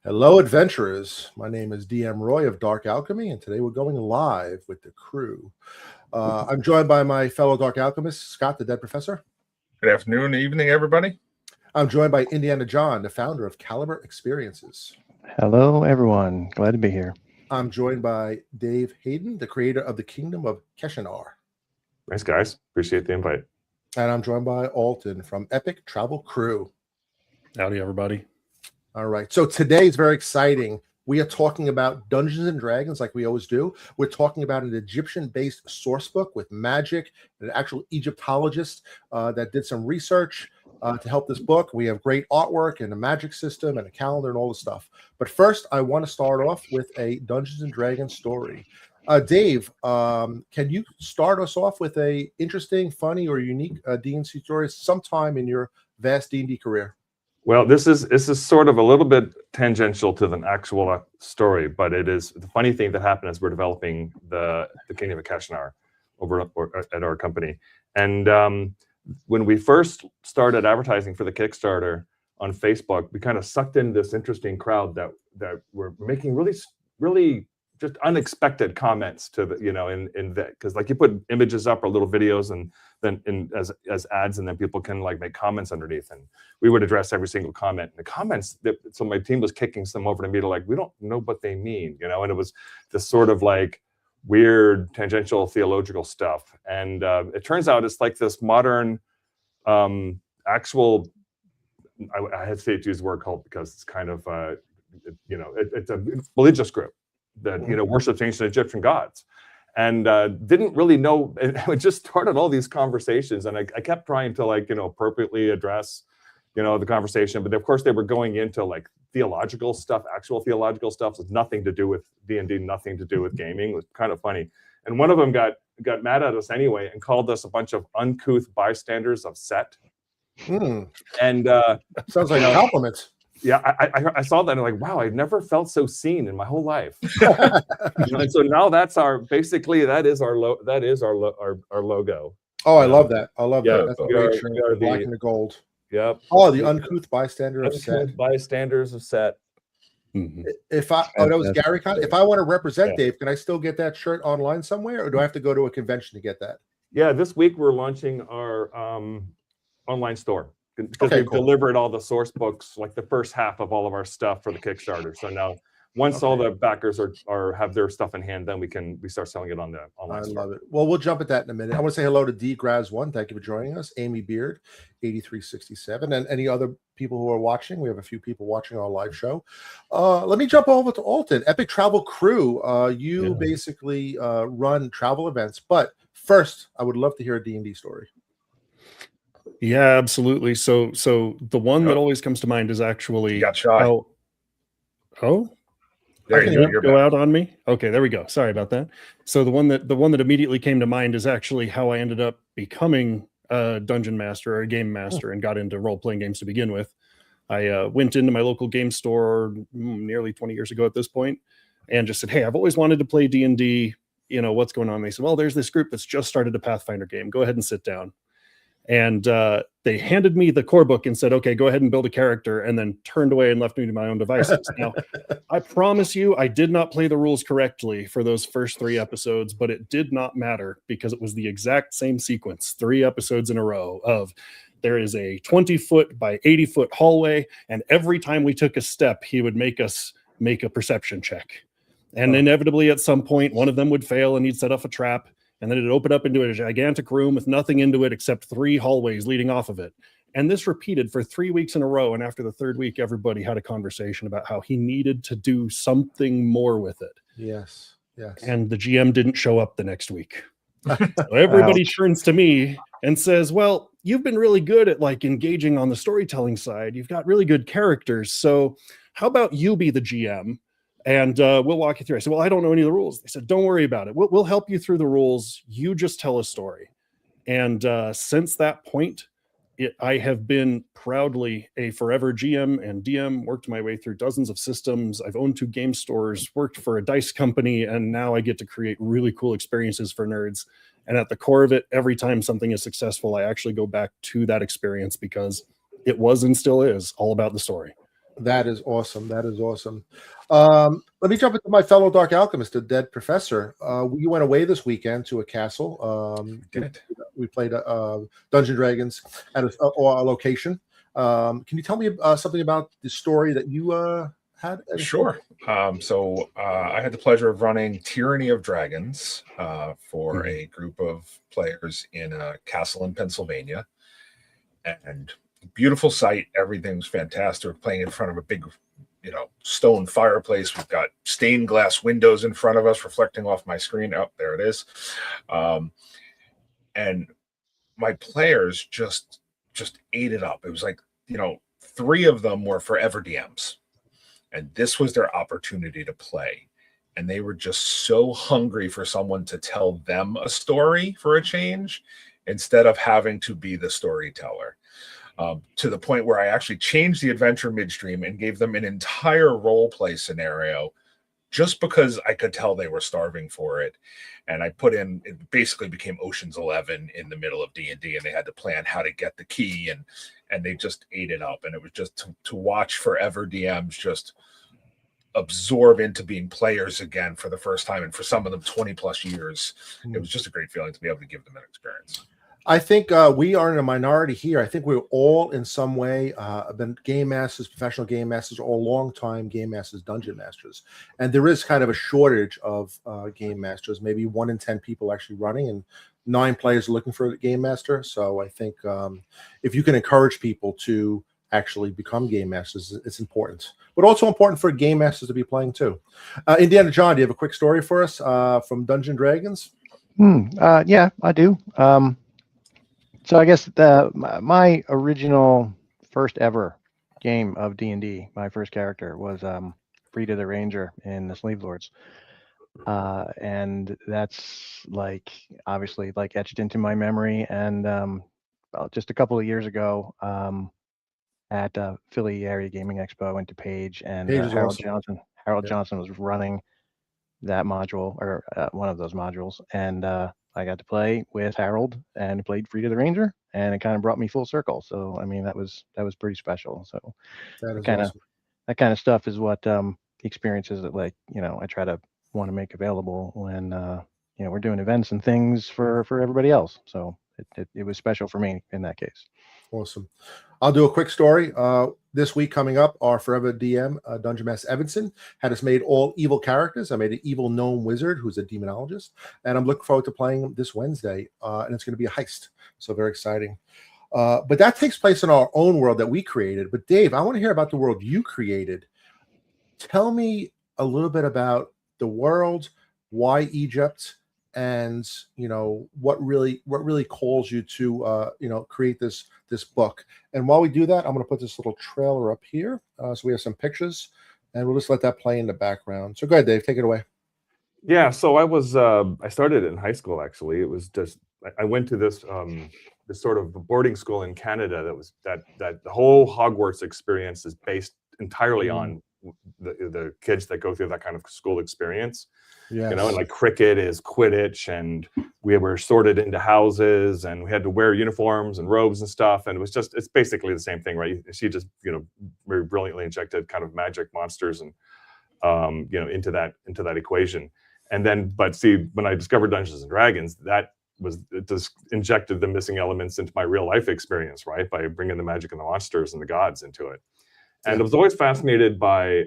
Hello, adventurers. My name is DM Roy of Dark Alchemy, and today we're going live with the crew. I'm joined by my fellow Dark Alchemist, Scott, the Dead Professor. Good afternoon, evening, everybody. I'm joined by Indiana John, the founder of KaliberXperiences. Hello, everyone. Glad to be here. I'm joined by Dave Hayden, the creator of the Kingdom of Keshanar. Thanks, guys. Appreciate the invite. And I'm joined by Alton from Epic Travel Crew. Howdy, everybody. All right. So today is very exciting. We are talking about Dungeons and Dragons like we always do. We're talking about an Egyptian-based source book with magic, an actual Egyptologist that did some research to help this book. We have great artwork and a magic system and a calendar and all the stuff. But first, I want to start off with a Dungeons and Dragons story. Dave, can you start us off with a interesting, funny, or unique D&C story sometime in your vast D&D career? Well, this is sort of a little bit tangential to the actual story, but it is the funny thing that happened as we're developing the Kingdom of Keshanar over at our company. And when we first started advertising for the Kickstarter on Facebook, we kind of sucked in this interesting crowd that were making really just unexpected comments to the, in that, because like you put images up or little videos and then as ads, and then people can like make comments underneath, and we would address every single comment. And the comments so my team was kicking some over to me to like, we don't know what they mean, and it was this sort of like weird tangential theological stuff. And it turns out it's like this modern actual, I hesitate to use the word cult because it's kind of it's a religious group that worships ancient Egyptian gods, and didn't really know. It just started all these conversations, and I kept trying to appropriately address the conversation, but of course they were going into like theological stuff, actual theological stuff with nothing to do with D&D, nothing to do with gaming. It was kind of funny, and one of them got mad at us anyway and called us a bunch of uncouth bystanders of Set. And sounds like a compliment. Yeah, I saw that and like, wow, I've never felt so seen in my whole life. And so now that's that is our logo. Oh, I love that. I love Yeah, that. That's a great shirt, the black and the gold. Yep. Oh, the uncouth bystander of Set. Bystanders of Set. Mm-hmm. That was Gary Con. If I want to represent Dave, can I still get that shirt online somewhere, or do I have to go to a convention to get that? Yeah, this week we're launching our online store. Because we've delivered all the source books, like the first half of all of our stuff for the Kickstarter. So now, once all the backers have their stuff in hand, then we start selling it on the online store. I love it. Well, we'll jump at that in a minute. I want to say hello to D Graz1. Thank you for joining us. Amy Beard, 8367, and any other people who are watching. We have a few people watching our live show. Let me jump over to Alton, Epic Travel Crew. You basically run travel events, but first, I would love to hear a D&D story. Yeah, absolutely. So the one that always comes to mind is actually got shot. There you go out on me. Okay, there we go. Sorry about that. So the one that immediately came to mind is actually how I ended up becoming a dungeon master or a game master and got into role-playing games to begin with. I went into my local game store nearly 20 years ago at this point and just said, hey, I've always wanted to play D&D. What's going on? And they said, well, there's this group that's just started a Pathfinder game. Go ahead and sit down. And they handed me the core book and said, okay, go ahead and build a character, and then turned away and left me to my own devices. Now, I promise you, I did not play the rules correctly for those first 3 episodes, but it did not matter because it was the exact same sequence, 3 episodes in a row of there is a 20-foot by 80-foot hallway, and every time we took a step, he would make us make a perception check. And inevitably, at some point, one of them would fail and he'd set off a trap. And then it'd open up into a gigantic room with nothing into it except 3 hallways leading off of it. And this repeated for 3 weeks in a row. And after the 3rd week, everybody had a conversation about how he needed to do something more with it. Yes. And the GM didn't show up the next week. So everybody turns to me and says, well, you've been really good at like engaging on the storytelling side. You've got really good characters. So how about you be the GM? And we'll walk you through. I said, well, I don't know any of the rules. They said, don't worry about it. We'll help you through the rules. You just tell a story. And since that point, I have been proudly a forever GM and DM, worked my way through dozens of systems. I've owned 2 game stores, worked for a dice company, and now I get to create really cool experiences for nerds. And at the core of it, every time something is successful, I actually go back to that experience because it was and still is all about the story. That is awesome. That is awesome. Let me jump into my fellow Dark Alchemist, the Dead Professor. We went away this weekend to a castle. We played Dungeon Dragons at a location. Can you tell me something about the story that you had? Sure. So I had the pleasure of running Tyranny of Dragons for a group of players in a castle in Pennsylvania. And beautiful site. Everything's fantastic. We're playing in front of a big, stone fireplace. We've got stained glass windows in front of us reflecting off my screen. Oh, there it is. And my players just ate it up. It was like, 3 of them were forever DMs. And this was their opportunity to play. And they were just so hungry for someone to tell them a story for a change instead of having to be the storyteller. To the point where I actually changed the adventure midstream and gave them an entire role play scenario just because I could tell they were starving for it. And I put in, it basically became Ocean's 11 in the middle of D&D, and they had to plan how to get the key, and they just ate it up. And it was just to watch forever DMs just absorb into being players again for the first time, and for some of them 20 plus years. It was just a great feeling to be able to give them an experience. I think we are in a minority here. I think we're all in some way been game masters, professional game masters, or long-time game masters, dungeon masters. And there is kind of a shortage of game masters. Maybe 1 in 10 people actually running, and 9 players looking for a game master. So I think if you can encourage people to actually become game masters, it's important. But also important for game masters to be playing too. Indiana John, do you have a quick story for us from Dungeon Dragons? Yeah, I do. So I guess my original first ever game of D&D, my first character was Frida the Ranger in the Slave Lords. And that's obviously etched into my memory. And just a couple of years ago at Philly Area Gaming Expo, I went to Page, and Harold Johnson was running that module, or one of those modules. And I got to play with Harold and played Frida the Ranger, and it kind of brought me full circle. So I mean, that was pretty special. So that kind of stuff is what experiences that I try to want to make available when we're doing events and things for everybody else. So it was special for me in that case. Awesome. I'll do a quick story. This week coming up, our forever DM, Dungeon Master Evanson, had us made all evil characters. I made an evil gnome wizard who's a demonologist, and I'm looking forward to playing him this Wednesday, and it's going to be a heist. So very exciting. But that takes place in our own world that we created. But Dave, I want to hear about the world you created. Tell me a little bit about the world, why Egypt, and what really calls you to create this book. And while we do that, I'm going to put this little trailer up here, so we have some pictures, and we'll just let that play in the background. So go ahead, Dave, take it away. Yeah, so I started in high school. Actually, it was just I went to this sort of boarding school in Canada that the whole Hogwarts experience is based entirely on the kids that go through that kind of school experience. Yes. And like cricket is Quidditch, and we were sorted into houses, and we had to wear uniforms and robes and stuff, and it's basically the same thing, right? She just very brilliantly injected kind of magic monsters and into that equation. And then, but see, when I discovered Dungeons and Dragons, it just injected the missing elements into my real life experience, right? By bringing the magic and the monsters and the gods into it. And I was always fascinated by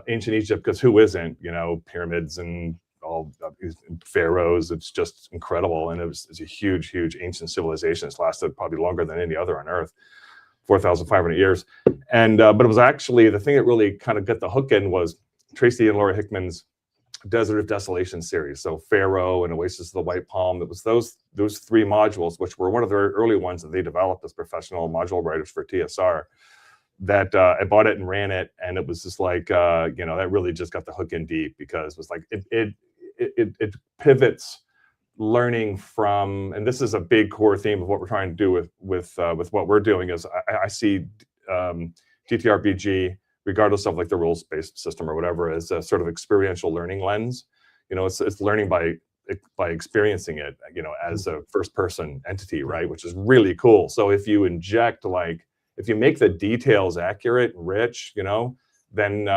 ancient Egypt, because who isn't? Pyramids and all pharaohs. It's just incredible, and it's a huge ancient civilization. It's lasted probably longer than any other on Earth, 4,500 years. And but it was actually the thing that really kind of got the hook in was Tracy and Laura Hickman's Desert of Desolation series. So Pharaoh and Oasis of the White Palm. It was those 3 modules, which were one of the very early ones that they developed as professional module writers for TSR. That I bought it and ran it, and it was just like that really just got the hook in deep, because it was like it pivots learning from, and this is a big core theme of what we're trying to do with what we're doing, is I see TTRPG, regardless of like the rules-based system or whatever, as a sort of experiential learning lens. It's learning by experiencing it, as a first-person entity, right? Which is really cool. So if you inject if you make the details accurate and rich, then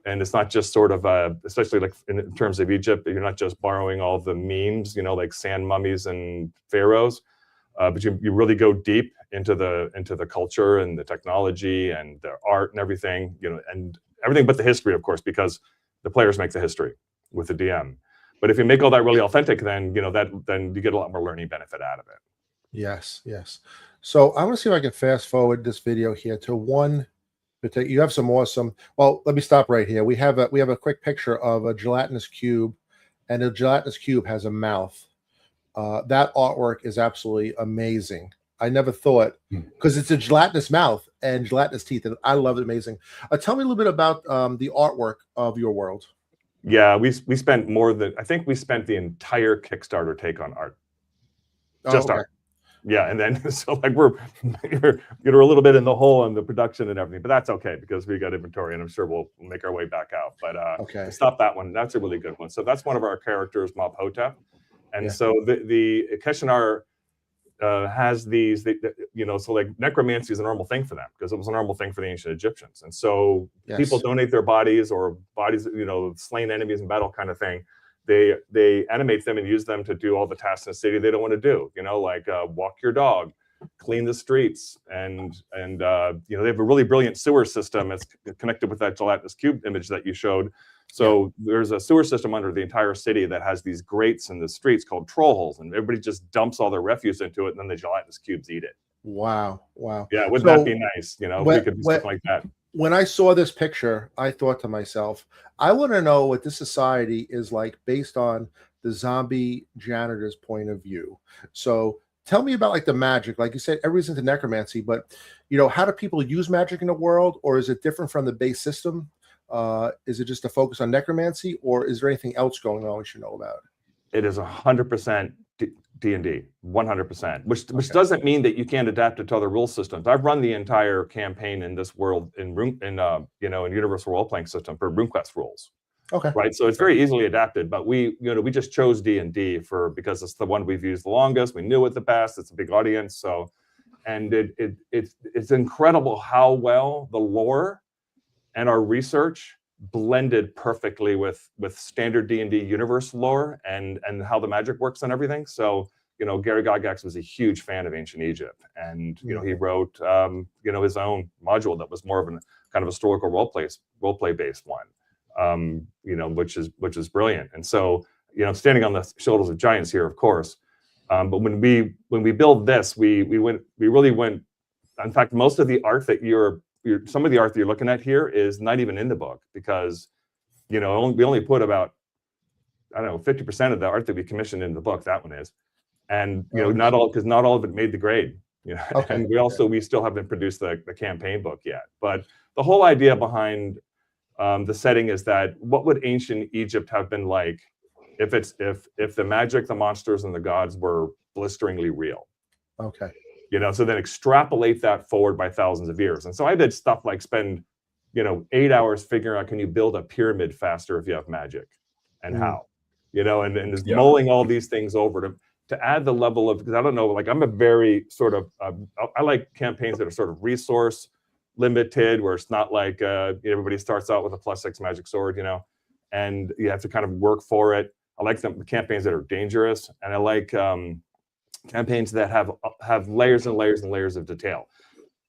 and it's not just sort of especially like in terms of Egypt, you're not just borrowing all the memes, you know, like sand mummies and pharaohs, but you really go deep into the culture and the technology and the art and everything, you know, and everything but the history, of course, because the players make the history with the DM. But if you make all that really authentic, then you know then you get a lot more learning benefit out of it. Yes, yes. So I'm going to see if I can fast forward this video here to one. You have some awesome. Well, let me stop right here. We have a quick picture of a gelatinous cube, and the gelatinous cube has a mouth. That artwork is absolutely amazing. I never thought, because it's a gelatinous mouth and gelatinous teeth, and I love it. Amazing. Tell me a little bit about the artwork of your world. Yeah, we spent more than, I think we spent the entire Kickstarter take on art. Just art. Yeah, and then so like you're a little bit in the hole on the production and everything, but that's okay because we got inventory, and I'm sure we'll make our way back out. But to stop that one, that's a really good one. So that's one of our characters, Mob Hotep, and so the Keshanar has these, you know, so like necromancy is a normal thing for them because it was a normal thing for the ancient Egyptians, and so people donate their bodies or bodies, you know, slain enemies in battle kind of thing. They animate them and use them to do all the tasks in the city they don't want to do, you know, like walk your dog, clean the streets, and you know, they have a really brilliant sewer system that's connected with that gelatinous cube image that you showed. So there's a sewer system under the entire city that has these grates in the streets called troll holes, and everybody just dumps all their refuse into it, and then the gelatinous cubes eat it. Wow. Wow. Yeah, wouldn't that be nice? You know, if we could do something like that. When I saw this picture, I thought to myself, I want to know what this society is like based on the zombie janitor's point of view. So tell me about like the magic. Like you said, everybody's into necromancy, but you know, how do people use magic in the world, or is it different from the base system? Is it just a focus on necromancy, or is there anything else going on we should know about? It is 100% D&D, 100%, which doesn't mean that you can't adapt it to other rule systems. I've run the entire campaign in this world in Universal Role Playing System for RuneQuest rules. Okay. Right. So it's very easily adapted, but we just chose D&D because it's the one we've used the longest. We knew it the best. It's a big audience. So, and it's incredible how well the lore and our research blended perfectly with standard D&D universe lore and how the magic works and everything. So, you know, Gary Gygax was a huge fan of Ancient Egypt, and you know, he wrote his own module that was more of a kind of historical role play based one, you know, which is brilliant. And so, you know, standing on the shoulders of giants here, of course. But when we build this, we really went. In fact, most of the art that some of the art that you're looking at here is not even in the book because, you know, we only put about, I don't know, 50% of the art that we commissioned in the book. That one is, and you know, not all of it made the grade. You know, and we still haven't produced the campaign book yet. But the whole idea behind the setting is that what would ancient Egypt have been like if the magic, the monsters, and the gods were blisteringly real? Okay. You know, so then extrapolate that forward by thousands of years. And so I did stuff like spend, you know, 8 hours figuring out, can you build a pyramid faster if you have magic, and how, you know, and just mulling all these things over to add the level of, because I don't know, like I'm a very sort of, I like campaigns that are sort of resource limited, where it's not like everybody starts out with a +6 magic sword, you know, and you have to kind of work for it. I like the campaigns that are dangerous, and I like campaigns that have layers and layers and layers of detail.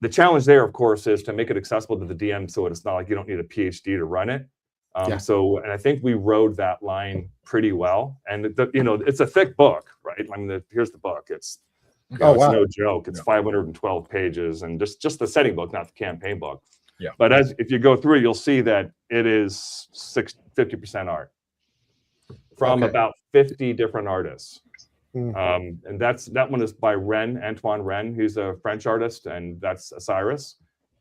The challenge there, of course, is to make it accessible to the DM, so it's not like you don't need a PhD to run it. So, and I think we rode that line pretty well. And you know, it's a thick book, right? I mean, here's the book. It's it's no joke. It's 512 pages, and just the setting book, not the campaign book. Yeah. But if you go through it, you'll see that it is 50% art from about 50 different artists. And that one is by Antoine Ren, who's a French artist, and that's Osiris.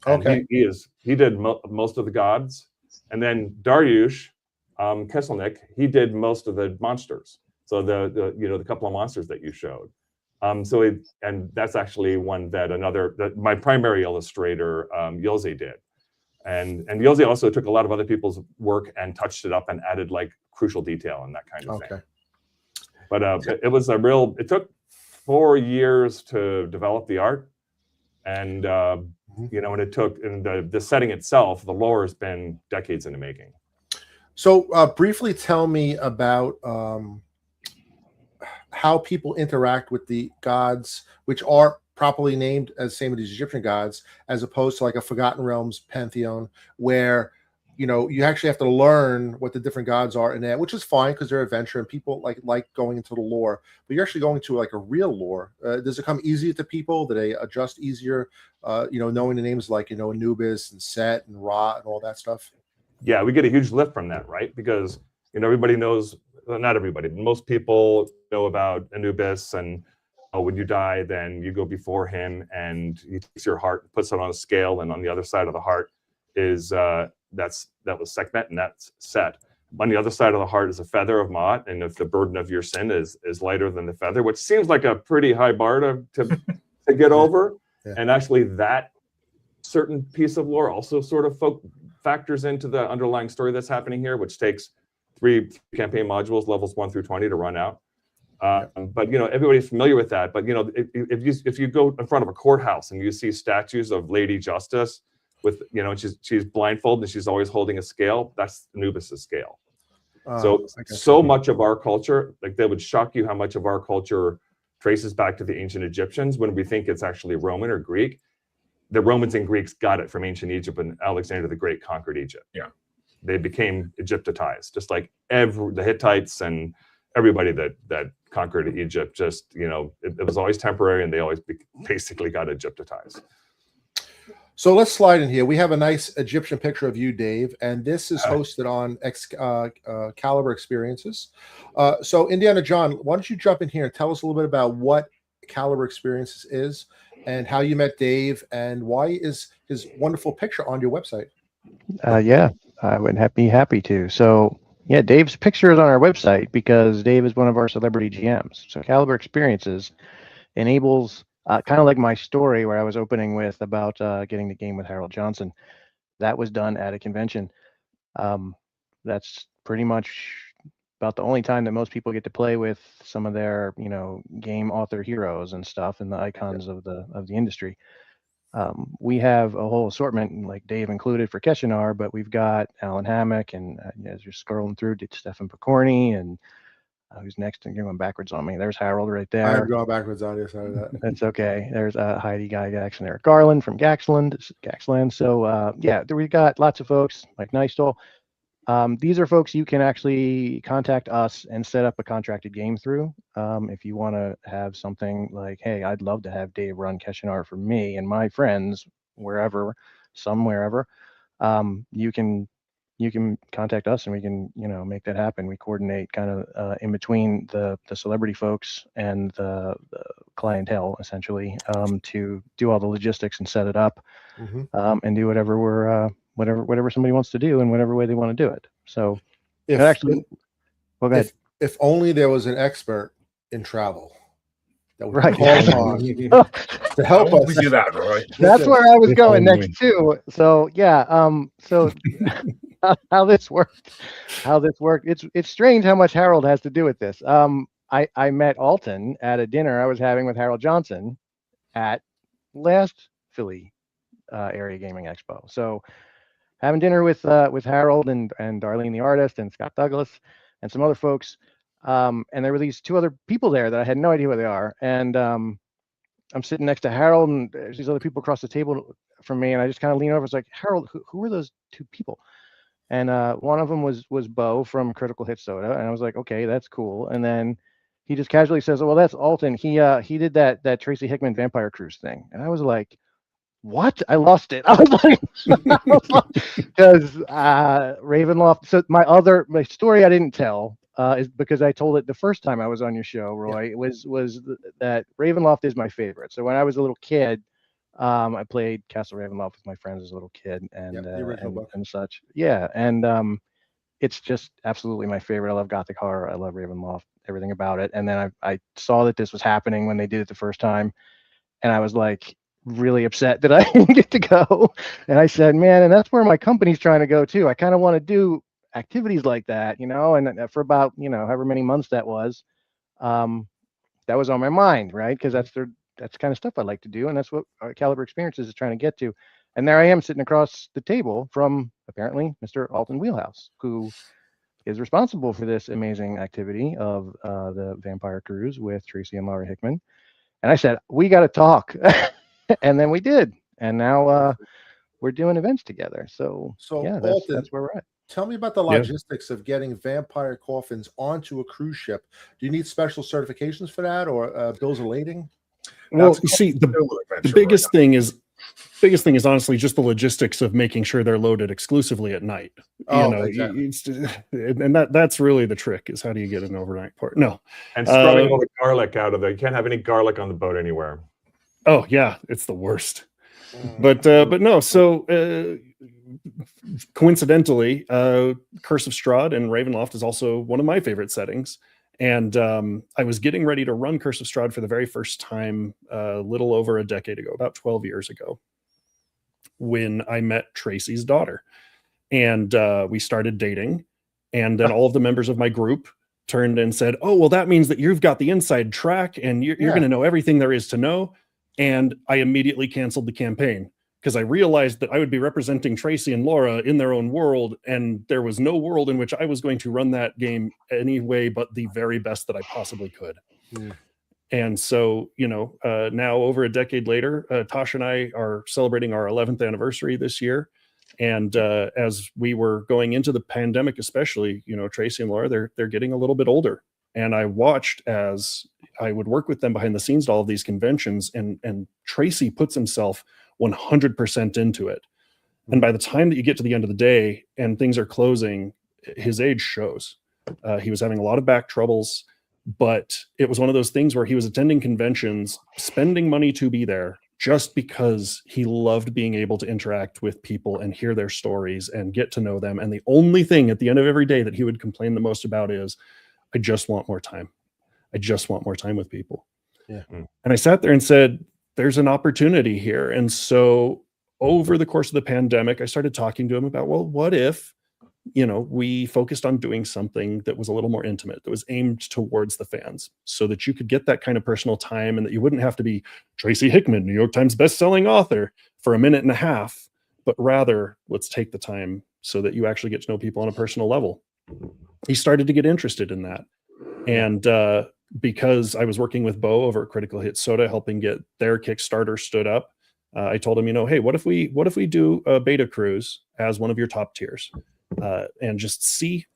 And he did most of the gods, and then Dariush Kesselnik, he did most of the monsters. So the couple of monsters that you showed. And that's actually one that my primary illustrator Yose did, and Yose also took a lot of other people's work and touched it up and added like crucial detail and that kind of thing. But it took 4 years to develop the art, and you know, and it took, and the setting itself, the lore has been decades in the making. So briefly tell me about how people interact with the gods, which are properly named as same as these Egyptian gods, as opposed to like a Forgotten Realms pantheon, where you know you actually have to learn what the different gods are in that, which is fine because they're adventure and people like going into the lore. But you're actually going to like a real lore. Does it come easier to people? Do they adjust easier? You know, knowing the names like, you know, Anubis and Set and Ra and all that stuff. Yeah, we get a huge lift from that, right? Because, you know, everybody knows, well, not everybody, but most people know about Anubis, and when you die, then you go before him and he takes your heart, puts it on a scale, and on the other side of the heart is that was Sekhmet, and that's Set. On the other side of the heart is a feather of Ma'at, and if the burden of your sin is lighter than the feather, which seems like a pretty high bar to get over. Yeah. And actually that certain piece of lore also sort of factors into the underlying story that's happening here, which takes 3 campaign modules, levels 1 through 20, to run out. But you know, everybody's familiar with that. But you know, if you go in front of a courthouse and you see statues of Lady Justice with, you know, she's blindfolded and she's always holding a scale, that's Anubis's scale. So much of our culture, like, that would shock you how much of our culture traces back to the ancient Egyptians when we think it's actually Roman or Greek. The Romans and Greeks got it from ancient Egypt, and Alexander the Great conquered Egypt. Yeah, they became Egyptitized, just like the Hittites and everybody that conquered Egypt. Just, you know, it was always temporary, and they always basically got Egyptitized. So let's slide in here. We have a nice Egyptian picture of you, Dave, and this is hosted on Kaliber Xperiences. So Indiana John, why don't you jump in here and tell us a little bit about what Kaliber Xperiences is and how you met Dave, and why is his wonderful picture on your website? Yeah, I would be happy to. So yeah, Dave's picture is on our website because Dave is one of our celebrity GMs. So Kaliber Xperiences enables, kind of like my story where I was opening with about getting the game with Harold Johnson. That was done at a convention. That's pretty much about the only time that most people get to play with some of their, you know, game author heroes and stuff, and the icons of the industry. We have a whole assortment, like Dave included, for Keshanar, but we've got Alan Hammock, and as you're scrolling through, Stefan Picorni, and who's next? And you're going backwards on me. There's Harold right there. I'm going backwards on you. Sorry that. That's okay. There's Heidi Gygax and Eric Garland from Gaxland. So yeah, we've got lots of folks like Neistel. These are folks you can actually contact us and set up a contracted game through. If you want to have something like, hey, I'd love to have Dave run Keshanar for me and my friends wherever, you can contact us and we can, you know, make that happen. We coordinate kind of in between the celebrity folks and the clientele, essentially, to do all the logistics and set it up, and do whatever whatever somebody wants to do in whatever way they want to do it. So if only there was an expert in travel that would right. call on to help us. We do that, Roy. That's where I was going next too. So yeah, so how this worked. It's strange how much Harold has to do with this. I met Alton at a dinner I was having with Harold Johnson at last Philly Area Gaming Expo. So having dinner with Harold and Darlene the artist and Scott Douglas and some other folks, and there were these 2 other people there that I had no idea who they are, and I'm sitting next to Harold, and there's these other people across the table from me, and I just kind of lean over. I was like, Harold, who are those 2 people? And one of them was Bo from Critical Hit Soda, and I was like, okay, that's cool. And then he just casually says, oh, well, that's Alton. He did that Tracy Hickman Vampire Cruise thing, and I was like, what? I lost it. I was like, because Ravenloft. So my story I didn't tell is because I told it the first time I was on your show, Roy. Yeah. Was that Ravenloft is my favorite. So when I was a little kid, I played Castle Ravenloft with my friends as a little kid, and such. Yeah, and it's just absolutely my favorite. I love Gothic horror. I love Ravenloft, everything about it. And then I saw that this was happening when they did it the first time, and I was like really upset that I didn't get to go. And I said, man, and that's where my company's trying to go too. I kind of want to do activities like that, you know. And for about, you know, however many months that was on my mind, right? Because that's that's the kind of stuff I like to do, and that's what KaliberXperiences is trying to get to. And there I am sitting across the table from apparently Mr. Alton Wheelhouse, who is responsible for this amazing activity of the Vampire Cruise with Tracy and Laura Hickman. And I said, we got to talk. And then we did. And now we're doing events together. So yeah, Alton, that's where we're at. Tell me about the logistics of getting vampire coffins onto a cruise ship. Do you need special certifications for that, or bills of lading? Well, you see, the biggest thing is honestly just the logistics of making sure they're loaded exclusively at night. Exactly. And that's really the trick, is how do you get an overnight port? No. And scrubbing all the garlic out of there. You can't have any garlic on the boat anywhere. Oh yeah, it's the worst. But no, so coincidentally, Curse of Strahd and Ravenloft is also one of my favorite settings. And I was getting ready to run Curse of Strahd for the very first time a little over a decade ago, about 12 years ago, when I met Tracy's daughter. And we started dating. And then all of the members of my group turned and said, oh, well, that means that you've got the inside track and you're going to know everything there is to know. And I immediately canceled the campaign, because I realized that I would be representing Tracy and Laura in their own world, and there was no world in which I was going to run that game anyway but the very best that I possibly could. And so, now over a decade later, Tasha and I are celebrating our 11th anniversary this year. And as we were going into the pandemic, especially, Tracy and Laura, they're getting a little bit older. And I watched as I would work with them behind the scenes at all of these conventions, and Tracy puts himself 100% into it. And by the time that you get to the end of the day and things are closing, his age shows. He was having a lot of back troubles, but it was one of those things where he was attending conventions, spending money to be there, just because he loved being able to interact with people and hear their stories and get to know them. And the only thing at the end of every day that he would complain the most about is, I just want more time. I just want more time with people. Yeah. And I sat there and said, there's an opportunity here. And so over the course of the pandemic, I started talking to him about, well, what if, we focused on doing something that was a little more intimate, that was aimed towards the fans, so that you could get that kind of personal time and that you wouldn't have to be Tracy Hickman, New York Times bestselling author, for a minute and a half, but rather let's take the time so that you actually get to know people on a personal level. He started to get interested in that. And because I was working with Bo over at Critical Hit Soda, helping get their Kickstarter stood up, I told him, hey, what if we do a beta cruise as one of your top tiers, and just see,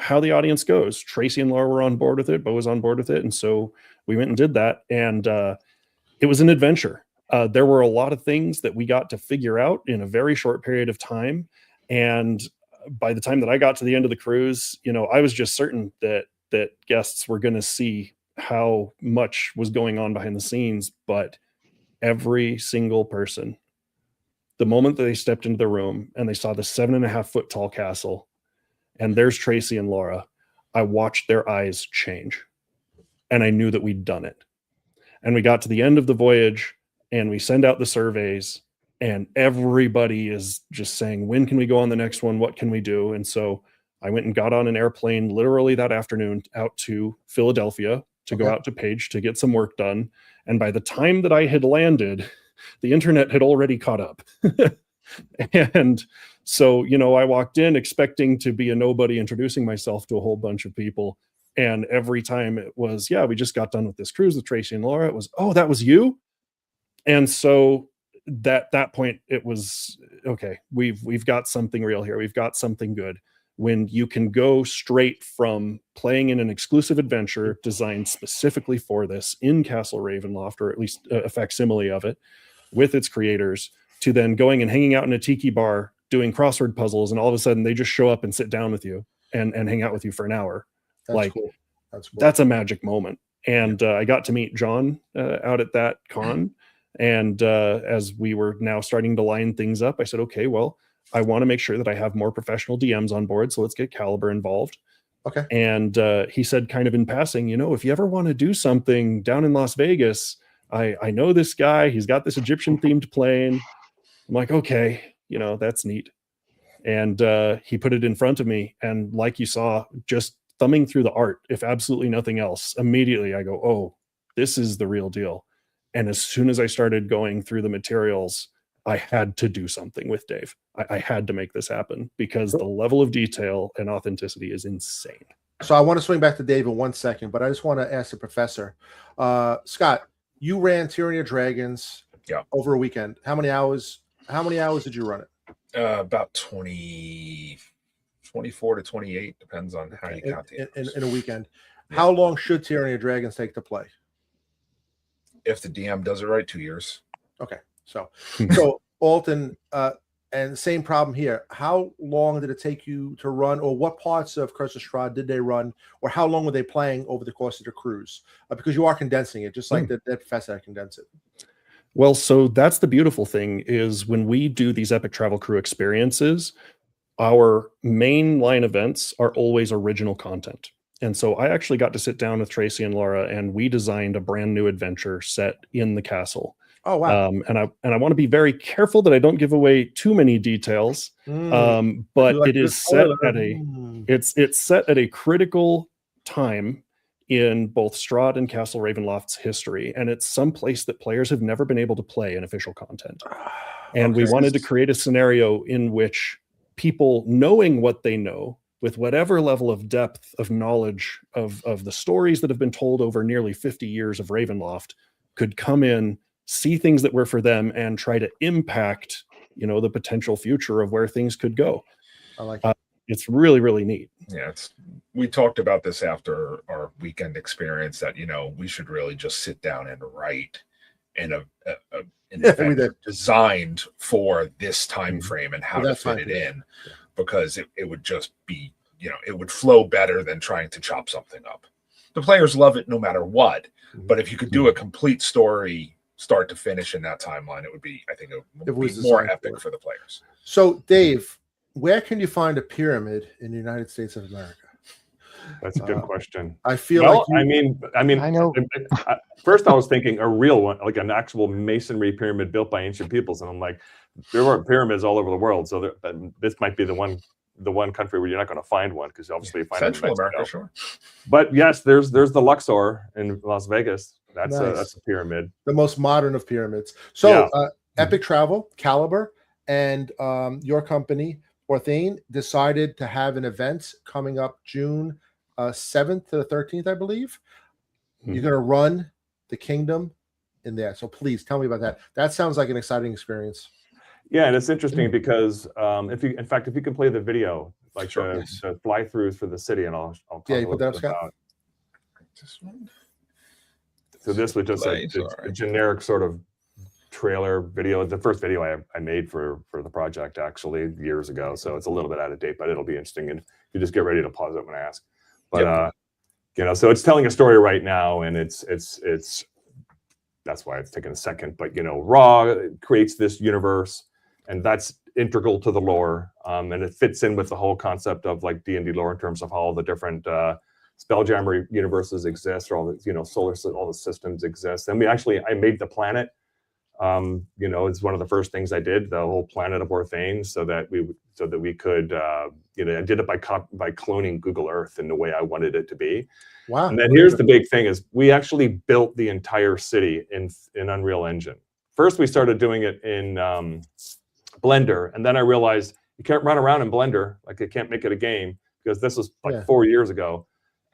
how the audience goes. Tracy and Laura were on board with it. Bo was on board with it. And so we went and did that. And it was an adventure. There were a lot of things that we got to figure out in a very short period of time. And by the time that I got to the end of the cruise, I was just certain that guests were going to see how much was going on behind the scenes. But every single person, the moment that they stepped into the room and they saw the 7.5 foot tall castle and there's Tracy and Laura, I watched their eyes change, and I knew that we'd done it. And we got to the end of the voyage and we send out the surveys, and everybody is just saying, when can we go on the next one? What can we do? And so I went and got on an airplane literally that afternoon out to Philadelphia to go out to Page to get some work done. And by the time that I had landed, the internet had already caught up. And so, I walked in expecting to be a nobody, introducing myself to a whole bunch of people. And every time it was, we just got done with this cruise with Tracy and Laura. It was, oh, that was you. And so that point, it was, okay, we've got something real here. We've got something good. When you can go straight from playing in an exclusive adventure designed specifically for this in Castle Ravenloft, or at least a facsimile of it with its creators, to then going and hanging out in a tiki bar doing crossword puzzles, and all of a sudden they just show up and sit down with you and hang out with you for an hour. That's cool. That's cool. That's a magic moment. And I got to meet John out at that con. And as we were now starting to line things up, I said, okay, well, I want to make sure that I have more professional DMs on board. So let's get Kaliber involved. Okay. And he said, kind of in passing, if you ever want to do something down in Las Vegas, I know this guy, he's got this Egyptian themed plane. I'm like, okay, that's neat. And he put it in front of me. And like you saw, just thumbing through the art, if absolutely nothing else, immediately I go, oh, this is the real deal. And as soon as I started going through the materials, I had to do something with Dave. I had to make this happen because the level of detail and authenticity is insane. So I want to swing back to Dave in 1 second, but I just want to ask the professor, Scott, you ran Tyranny of Dragons over a weekend. How many hours did you run it? About 24 to 28, depends on how you count the hours. In a weekend. How long should Tyranny of Dragons take to play? If the DM does it right, 2 years. Okay. So Alton, and same problem here. How long did it take you to run, or what parts of Curse of Strahd did they run, or how long were they playing over the course of the cruise? Because you are condensing it, just like the professor condensed it. Well, so that's the beautiful thing is when we do these epic travel crew experiences, our main line events are always original content. And so I actually got to sit down with Tracy and Laura, and we designed a brand new adventure set in the castle. Oh wow! And I want to be very careful that I don't give away too many details. But it is set at it's set at a critical time in both Strahd and Castle Ravenloft's history, and it's some place that players have never been able to play in official content. And we wanted to create a scenario in which people, knowing what they know, with whatever level of depth of knowledge of the stories that have been told over nearly 50 years of Ravenloft, could come in, see things that were for them, and try to impact, the potential future of where things could go. I like it. It's really, really neat. Yeah, we talked about this after our weekend experience that, we should really just sit down and write in an event designed for this time frame and how to fit it in, because it would just be, it would flow better than trying to chop something up. The players love it no matter what, but if you could do a complete story start to finish in that timeline, it would be, I think, it would be more epic for the players. So, Dave, where can you find a pyramid in the United States of America? That's a good question. I feel like I mean, I know. First, I was thinking a real one, like an actual masonry pyramid built by ancient peoples, and I'm like, there are pyramids all over the world, so this might be the one country where you're not going to find one, because obviously you find Central America, sure. But yes, there's the Luxor in Las Vegas. That's a pyramid, the most modern of pyramids. So, Epic Travel, Kaliber, and your company Orthane decided to have an event coming up June 7th to the 13th, I believe. You're going to run the Kingdom in there. So please tell me about that. That sounds like an exciting experience. Yeah, and it's interesting because if you can play the video, like the fly-throughs for the city, and I'll talk a little bit about this one. So this was just a generic sort of trailer video. The first video I made for the project, actually, years ago. So it's a little bit out of date, but it'll be interesting. And you just get ready to pause it when I ask. But so it's telling a story right now, and it's that's why it's taken a second. But Raw creates this universe, and that's integral to the lore, and it fits in with the whole concept of like D&D lore in terms of how all the different Spelljammer universes exist, or all the all the systems exist. And I made the planet. It's one of the first things I did, the whole planet of Orthane, so that we could I did it by cloning Google Earth in the way I wanted it to be. Wow. And then here's the big thing: is we actually built the entire city in Unreal Engine. First, we started doing it in Blender, and then I realized you can't run around in Blender, like I can't make it a game, because this was like 4 years ago.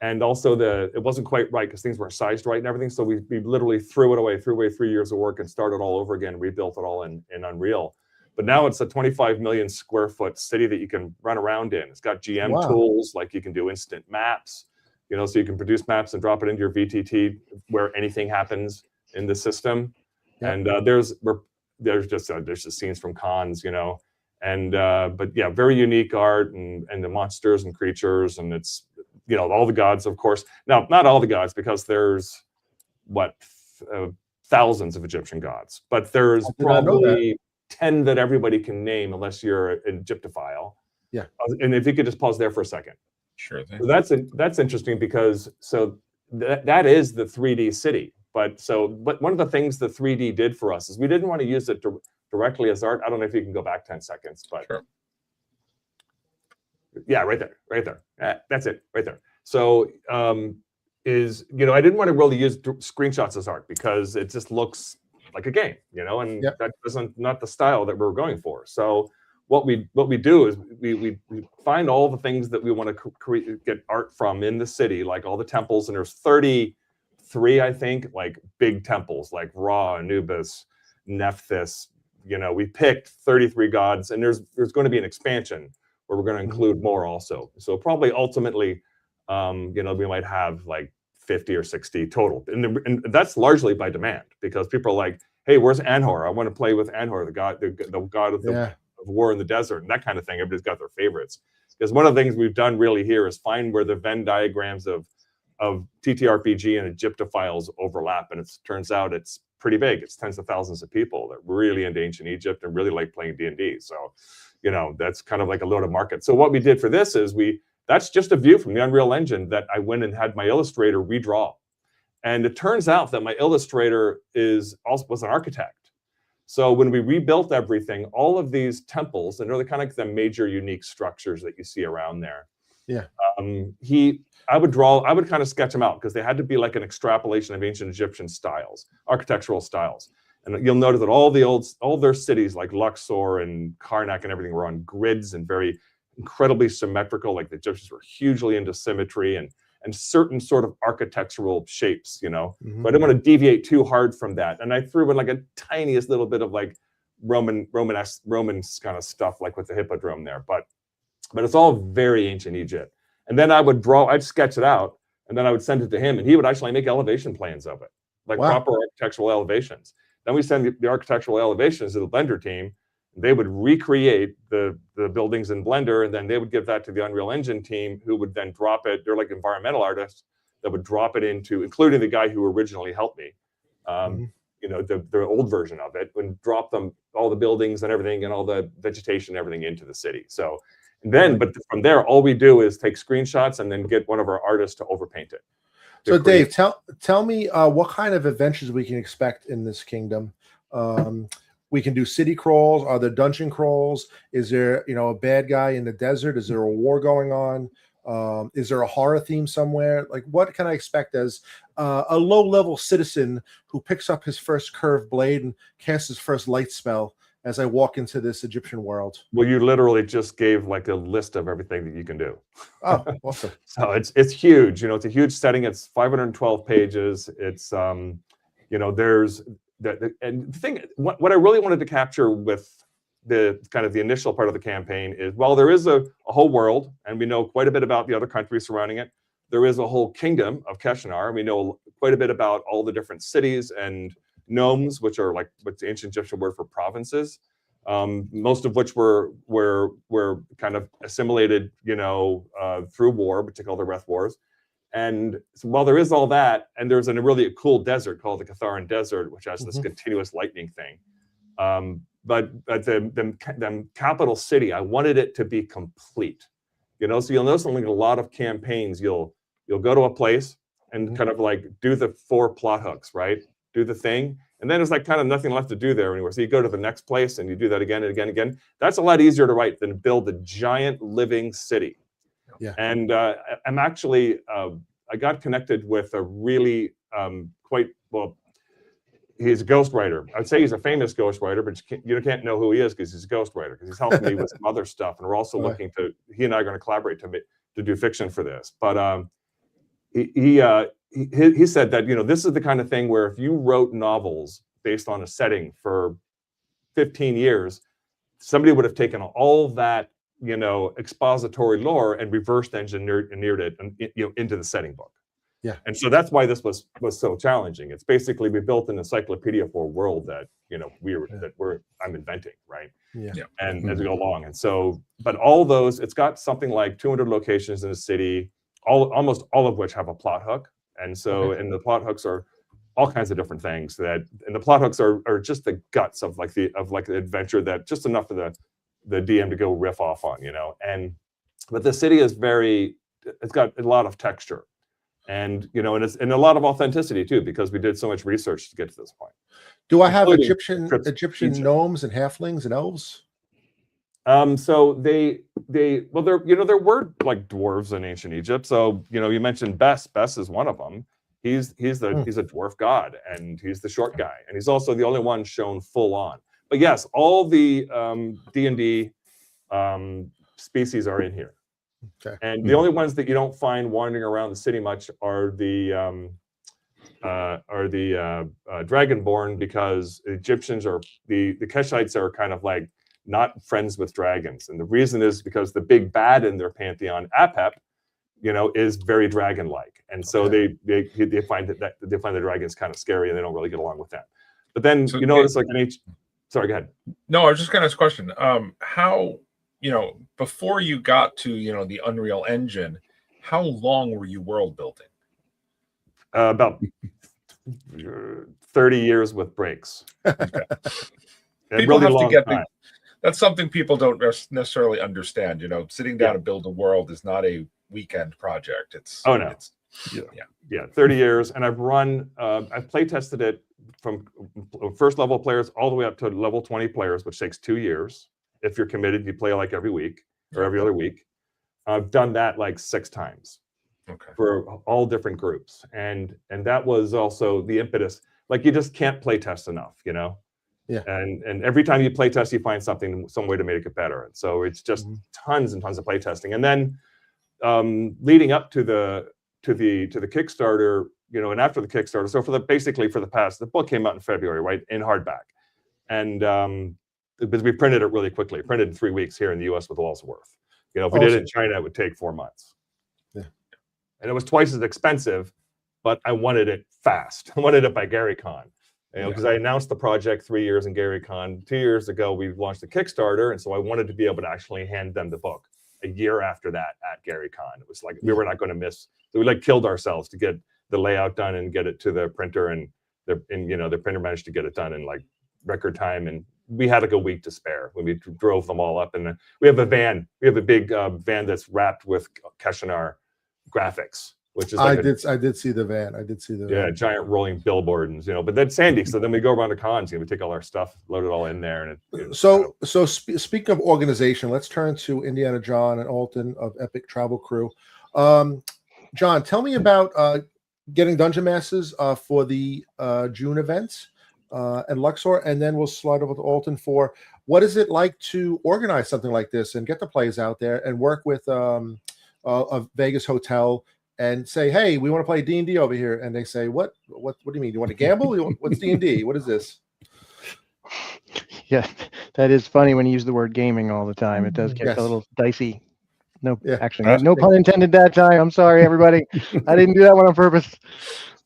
And also it wasn't quite right because things weren't sized right and everything. So we literally threw away 3 years of work and started all over again, rebuilt it all in Unreal. But now it's a 25 million square foot city that you can run around in. It's got GM tools, like you can do instant maps, so you can produce maps and drop it into your VTT where anything happens in the system. Yep. And there's just scenes from cons, but yeah, very unique art and the monsters and creatures, and it's all the gods, of course. Now, not all the gods, because there's thousands of Egyptian gods, but there's probably 10 that everybody can name, unless you're an Egyptophile. Yeah. And if you could just pause there for a second. Sure thing. So that's interesting, because that is the 3D city. But one of the things the 3D did for us is we didn't want to use it directly as art. I don't know if you can go back 10 seconds, but sure. Yeah, right there. That's it, right there. So is, I didn't want to really use screenshots as art because it just looks like a game, and that wasn't not the style that we were going for. So what we do is we find all the things that we want to get art from in the city, like all the temples, and there's 33, I think, like big temples like Ra, Anubis, Nephthys. We picked 33 gods, and there's going to be an expansion where we're going to include more also. So probably ultimately, we might have like 50 or 60 total, and that's largely by demand, because people are like, hey, where's Anhor? I want to play with Anhor, the god of the of war in the desert, and that kind of thing. Everybody's got their favorites, because one of the things we've done really here is find where the Venn diagrams of TTRPG and Egyptophiles overlap, and it turns out it's pretty big. It's tens of thousands of people that really into ancient Egypt and really like playing D&D. So, that's kind of like a loaded market. So what we did for this is that's just a view from the Unreal Engine that I went and had my illustrator redraw. And it turns out that my illustrator was an architect. So when we rebuilt everything, all of these temples, and they're kind of like the major unique structures that you see around there. Yeah. I would kind of sketch them out, because they had to be like an extrapolation of ancient Egyptian styles, architectural styles. And you'll notice that all their cities like Luxor and Karnak and everything were on grids and very incredibly symmetrical. Like the Egyptians were hugely into symmetry and certain sort of architectural shapes, But I didn't want to deviate too hard from that. And I threw in like a tiniest little bit of like Roman kind of stuff, like with the hippodrome there. But it's all very ancient Egypt. And then I'd sketch it out, and then I would send it to him, and he would actually make elevation plans of it, like proper architectural elevations. Then we send the architectural elevations to the Blender team. They would recreate the buildings in Blender, and then they would give that to the Unreal Engine team, who would then drop it. They're like environmental artists that would drop it into, including the guy who originally helped me, the old version of it, and drop them, all the buildings and everything and all the vegetation and everything into the city. So but from there, all we do is take screenshots and then get one of our artists to overpaint it. So Dave, tell me what kind of adventures we can expect in this kingdom. We can do city crawls. Are there dungeon crawls? Is there, a bad guy in the desert? Is there a war going on? Is there a horror theme somewhere? Like, what can I expect as a low-level citizen who picks up his first curved blade and casts his first light spell as I walk into this Egyptian world? Well, you literally just gave like a list of everything that you can do. Oh, awesome. So it's huge. It's a huge setting. It's 512 pages. It's there's and the thing, what I really wanted to capture with the kind of the initial part of the campaign is, while there is a whole world, and we know quite a bit about the other countries surrounding it, there is a whole kingdom of Keshanar. We know quite a bit about all the different cities and nomes, which are like what's the ancient Egyptian word for provinces, most of which were kind of assimilated, through war, particularly the Reth Wars. And so while there is all that, and there's a really cool desert called the Catharan Desert, which has this continuous lightning thing. But the capital city, I wanted it to be complete. So you'll notice something, a lot of campaigns, you'll go to a place and kind of like do the 4 plot hooks, right? Do the thing, and then there's like kind of nothing left to do there anymore. So you go to the next place and you do that again and again and again. That's a lot easier to write than build a giant living city. Yeah. And I'm actually I got connected with a really he's a ghostwriter. I'd say he's a famous ghostwriter, but you can't know who he is because he's a ghostwriter, because he's helping me with some other stuff, and we're also looking to, he and I are going to collaborate to do fiction for this. But he said that, this is the kind of thing where if you wrote novels based on a setting for 15 years, somebody would have taken all that, expository lore and reversed engineered it into the setting book. Yeah. And so that's why this was so challenging. It's basically, we built an encyclopedia for a world that, I'm inventing, right? Yeah. And as we go along. And so, but all those, it's got something like 200 locations in the city, almost all of which have a plot hook. And so, and the plot hooks are all kinds of different things and the plot hooks are just the guts of the adventure, that just enough for the DM to go riff off on, but the city is it's got a lot of texture and, and a lot of authenticity too, because we did so much research to get to this point. Do I have Egyptian gnomes and halflings and elves? So they well, there were like dwarves in ancient Egypt. So you mentioned Bess. Bess is one of them. He's a dwarf god, and he's the short guy, and he's also the only one shown full on. But yes, all the D&D species are in here. Okay. And the only ones that you don't find wandering around the city much are the Dragonborn, because Egyptians are the Keshites are kind of like not friends with dragons, and the reason is because the big bad in their pantheon, Apep, is very dragon-like, and so they find that they find the dragons kind of scary, and they don't really get along with them. But then So, it's like sorry, go ahead. No, I was just going to ask a question. How before you got to the Unreal Engine, how long were you world building? About 30 years with breaks. Okay. People really have to get that's something people don't necessarily understand. Sitting down and build a world is not a weekend project. It's 30 years, and I've play tested it from first level players all the way up to level 20 players, which takes 2 years. If you're committed, you play like every week or every other week. I've done that like 6 times. Okay. For all different groups, and that was also the impetus. Like, you just can't play test enough, Yeah. And every time you play test, you find some way to make it better. And so it's just tons and tons of play testing. And then leading up to the Kickstarter, and after the Kickstarter, so the book came out in February, right, in hardback, and because we printed it really quickly, printed in 3 weeks here in the U.S. with Walsworth. If we did it in China, it would take 4 months. Yeah. And it was twice as expensive, but I wanted it fast. I wanted it by Gary Con, because I announced the project 3 years in Gary Con. 2 years ago, we launched the Kickstarter, and so I wanted to be able to actually hand them the book a year after that at Gary Con. It was like we were not going to miss. So we killed ourselves to get the layout done and get it to the printer, and the printer managed to get it done in like record time, and we had like a week to spare when we drove them all up. And we have a van. We have a big van that's wrapped with Keshanar graphics, which is like I did see the van. Van. Giant rolling billboard, and but that's handy. So then we go around to cons, we take all our stuff, load it all in there. And speaking of organization, let's turn to Indiana John and Alton of Epic Travel Crew. John, tell me about getting Dungeon Masters for the June events and Luxor, and then we'll slide over to Alton for what is it like to organize something like this and get the players out there and work with a Vegas hotel and say, hey, we want to play D&D over here, and they say, what do you mean? You want to gamble? What's D&D? What is this? Yeah, that is funny when you use the word gaming all the time. It does get a little dicey. No, actually, no pun intended that time. I'm sorry, everybody. I didn't do that one on purpose.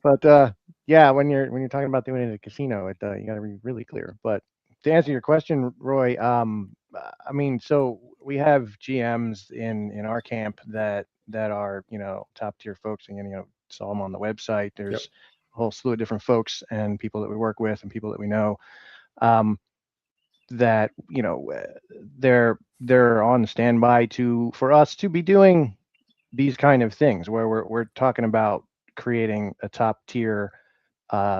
But yeah, when you're talking about doing it at a casino, you got to be really clear. But to answer your question, Roy, I mean, so we have GMs in our camp that are top tier folks, and saw them on the website. There's a whole slew of different folks and people that we work with and people that we know that they're on standby for us to be doing these kind of things where we're talking about creating a top tier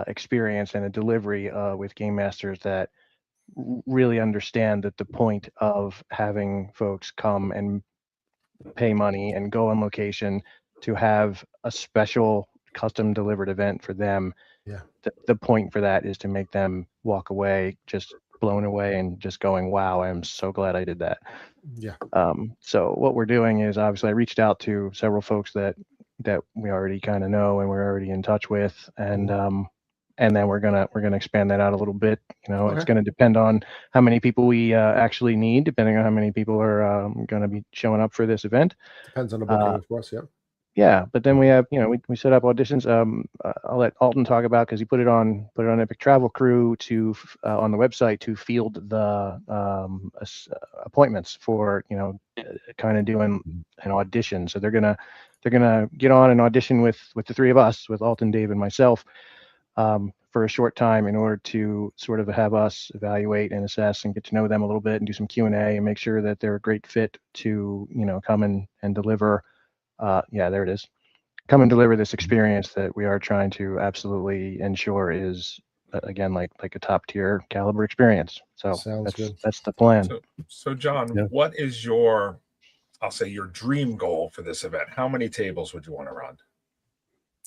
experience and a delivery with game masters that really understand that the point of having folks come and pay money and go on location to have a special custom delivered event for them. Yeah. The point for that is to make them walk away just blown away and just going, wow, I'm so glad I did that. Yeah. So what we're doing is, obviously I reached out to several folks that we already kind of know and we're already in touch with, and then we're gonna expand that out a little bit. It's gonna depend on how many people we actually need, depending on how many people are gonna be showing up for this event. Depends on the booking, of course. Yeah. Yeah, but then we have, we set up auditions. I'll let Alton talk about, because he put it on Epic Travel Crew to on the website to field the appointments for kind of doing an audition. So they're gonna get on an audition with the three of us, with Alton, Dave, and myself, for a short time, in order to sort of have us evaluate and assess and get to know them a little bit and do some Q&A and make sure that they're a great fit to come and deliver. There it is. Come and deliver this experience that we are trying to absolutely ensure is again, like a top tier Kaliber experience. So Sounds good. That's the plan. So John, Yeah. what is your, I'll say, your dream goal for this event? How many tables would you want to run?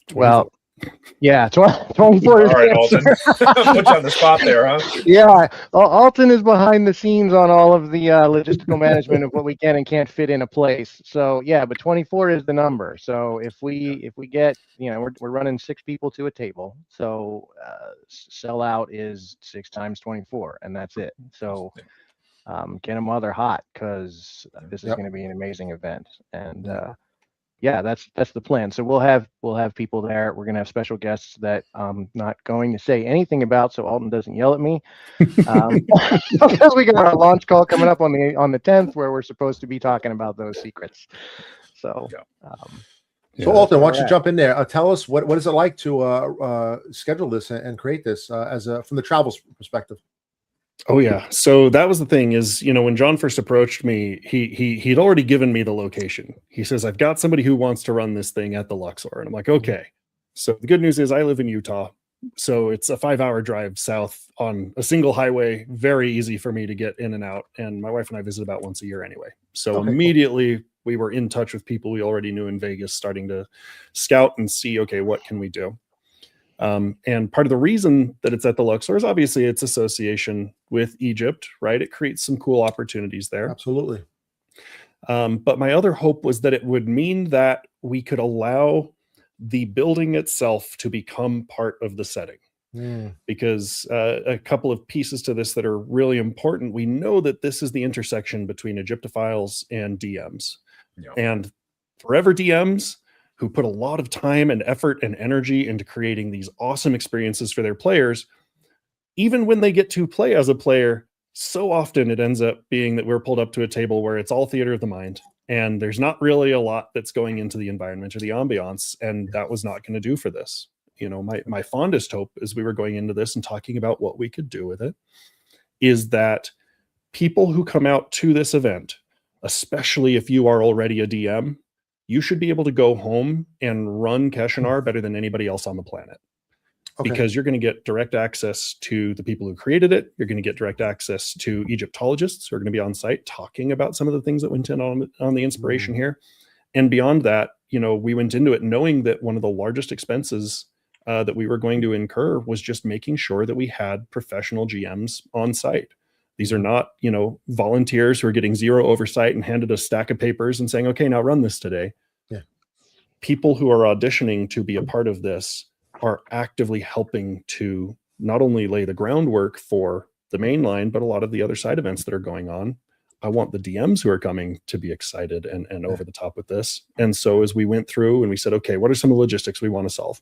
24. Well, yeah, 24 All is right, the Alton. answer. Put you on the spot there, huh? Yeah, Alton is behind the scenes on all of the logistical management of what we can and can't fit in a place. So yeah, but 24 is the number. So if we get, we're running 6 people to a table. So sellout is 6 times 24, and that's it. So get them while they're hot, because this is going to be an amazing event. And yeah, that's the plan. So we'll have people there. We're gonna have special guests that I'm not going to say anything about, so Alton doesn't yell at me. Because we got our launch call coming up on the 10th, where we're supposed to be talking about those secrets. So, so Alton, why don't you jump in there? Tell us what is it like to schedule this and create this as from the travels perspective. Oh yeah. So that was the thing is, when John first approached me, he'd already given me the location. He says, I've got somebody who wants to run this thing at the Luxor. And I'm like, okay. So the good news is I live in Utah. So it's a 5-hour drive south on a single highway. Very easy for me to get in and out. And my wife and I visit about once a year anyway. So immediately we were in touch with people we already knew in Vegas, starting to scout and see, okay, what can we do? And part of the reason that it's at the Luxor is obviously its association with Egypt, right? It creates some cool opportunities there. Absolutely. But my other hope was that it would mean that we could allow the building itself to become part of the setting. Because a couple of pieces to this that are really important. We know that this is the intersection between Egyptophiles and DMs. And forever DMs who put a lot of time and effort and energy into creating these awesome experiences for their players, even when they get to play as a player, so often it ends up being that we're pulled up to a table where it's all theater of the mind, and there's not really a lot that's going into the environment or the ambiance, and that was not going to do for this. My fondest hope as we were going into this and talking about what we could do with it is that people who come out to this event, especially if you are already a DM, you should be able to go home and run Keshanar better than anybody else on the planet. Because you're going to get direct access to the people who created it. You're going to get direct access to Egyptologists who are going to be on site talking about some of the things that went in on the inspiration here. And beyond that, we went into it knowing that one of the largest expenses that we were going to incur was just making sure that we had professional GMs on site. These are not, volunteers who are getting zero oversight and handed a stack of papers and saying, okay, now run this today. People who are auditioning to be a part of this are actively helping to not only lay the groundwork for the main line, but a lot of the other side events that are going on. I want the DMs who are coming to be excited and over the top with this. And so as we went through and we said, okay, what are some of the logistics we want to solve?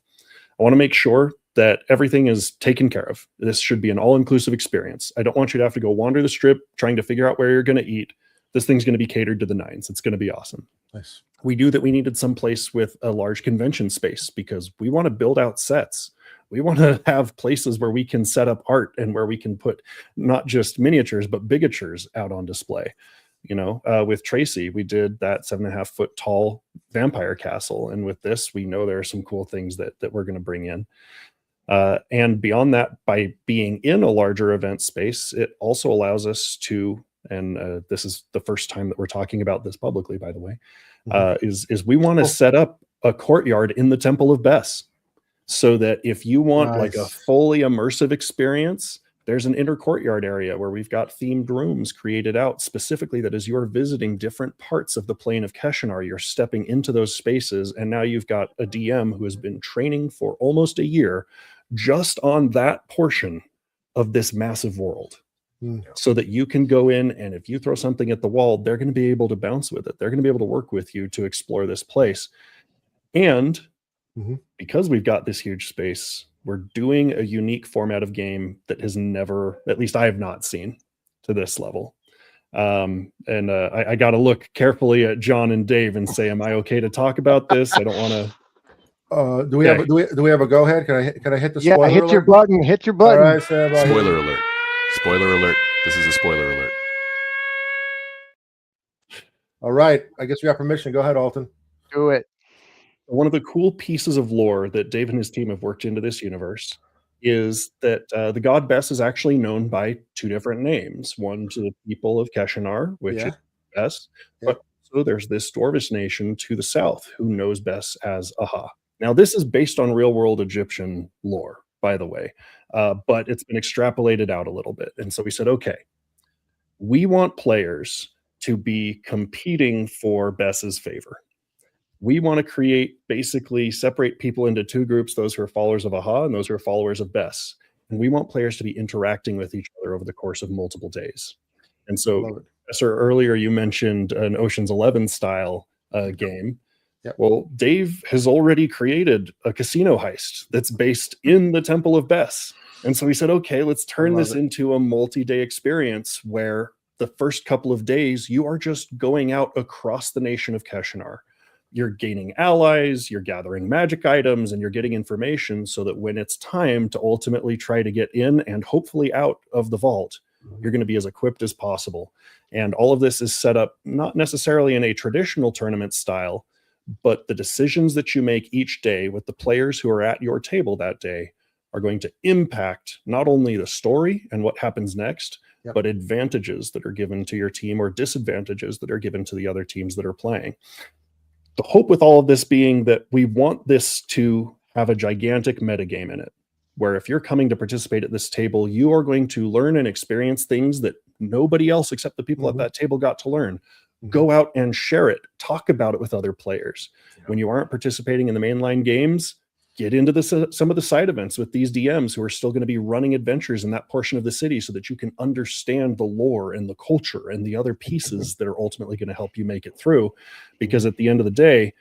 I want to make sure that everything is taken care of. This should be an all-inclusive experience. I don't want you to have to go wander the strip trying to figure out where you're going to eat. This thing's going to be catered to the nines. It's going to be awesome. Nice. We knew that we needed some place with a large convention space because we want to build out sets. We want to have places where we can set up art and where we can put not just miniatures, but bigatures out on display. With Tracy, we did that 7.5 foot tall vampire castle. And with this, we know there are some cool things that we're going to bring in. And beyond that, by being in a larger event space, it also allows us to, and this is the first time that we're talking about this publicly, by the way, is we want to set up a courtyard in the Temple of Bes, so that if you want like a fully immersive experience, there's an inner courtyard area where we've got themed rooms created out specifically that as you're visiting different parts of the plane of Keshanar, you're stepping into those spaces. And now you've got a DM who has been training for almost a year just on that portion of this massive world. So that you can go in, and if you throw something at the wall, they're going to be able to bounce with it. They're going to be able to work with you to explore this place. And because we've got this huge space, we're doing a unique format of game that has never, at least I have not seen to this level. I got to look carefully at John and Dave and say, am I okay to talk about this? I don't want to. Do we have a go ahead? Can I hit the spoiler hit alert? your button. Hit your button. All right, spoiler alert. Spoiler alert. This is a spoiler alert. All right. I guess we have permission. Go ahead, Alton. Do it. One of the cool pieces of lore that Dave and his team have worked into this universe is that the god Bes is actually known by two different names. One to the people of Keshanar, which is Bes, but also there's this Dwarvish nation to the south who knows Bes as Aha. Now, this is based on real-world Egyptian lore, by the way, but it's been extrapolated out a little bit. And so we said, okay, we want players to be competing for Bes's favor. We want to basically separate people into two groups, those who are followers of Aha and those who are followers of Bes. And we want players to be interacting with each other over the course of multiple days. And so, Professor, earlier you mentioned an Ocean's 11 style game. Yep. Well, Dave has already created a casino heist that's based in the Temple of Bes. And so we said, okay, let's turn this into a multi-day experience where the first couple of days you are just going out across the nation of Keshanar. You're gaining allies, you're gathering magic items, and you're getting information so that when it's time to ultimately try to get in and hopefully out of the vault, you're going to be as equipped as possible. And all of this is set up not necessarily in a traditional tournament style, but the decisions that you make each day with the players who are at your table that day are going to impact not only the story and what happens next, but advantages that are given to your team or disadvantages that are given to the other teams that are playing. The hope with all of this being that we want this to have a gigantic metagame in it, where if you're coming to participate at this table, you are going to learn and experience things that nobody else except the people at that table got to learn. Go out and share it. Talk about it with other players. When you aren't participating in the mainline games, get into some of the side events with these DMs who are still going to be running adventures in that portion of the city so that you can understand the lore and the culture and the other pieces that are ultimately going to help you make it through. Because at the end of the day,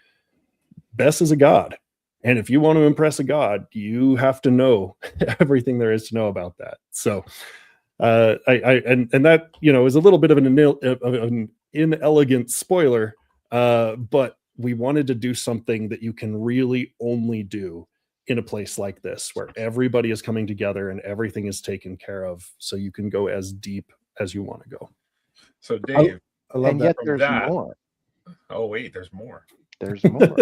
Bes is a god. And if you want to impress a god, you have to know everything there is to know about that. So and that, is a little bit of an inelegant spoiler, but we wanted to do something that you can really only do in a place like this, where everybody is coming together and everything is taken care of, so you can go as deep as you want to go. So, Dave, I love and that. yet there's more. Oh, wait, there's more. There's more.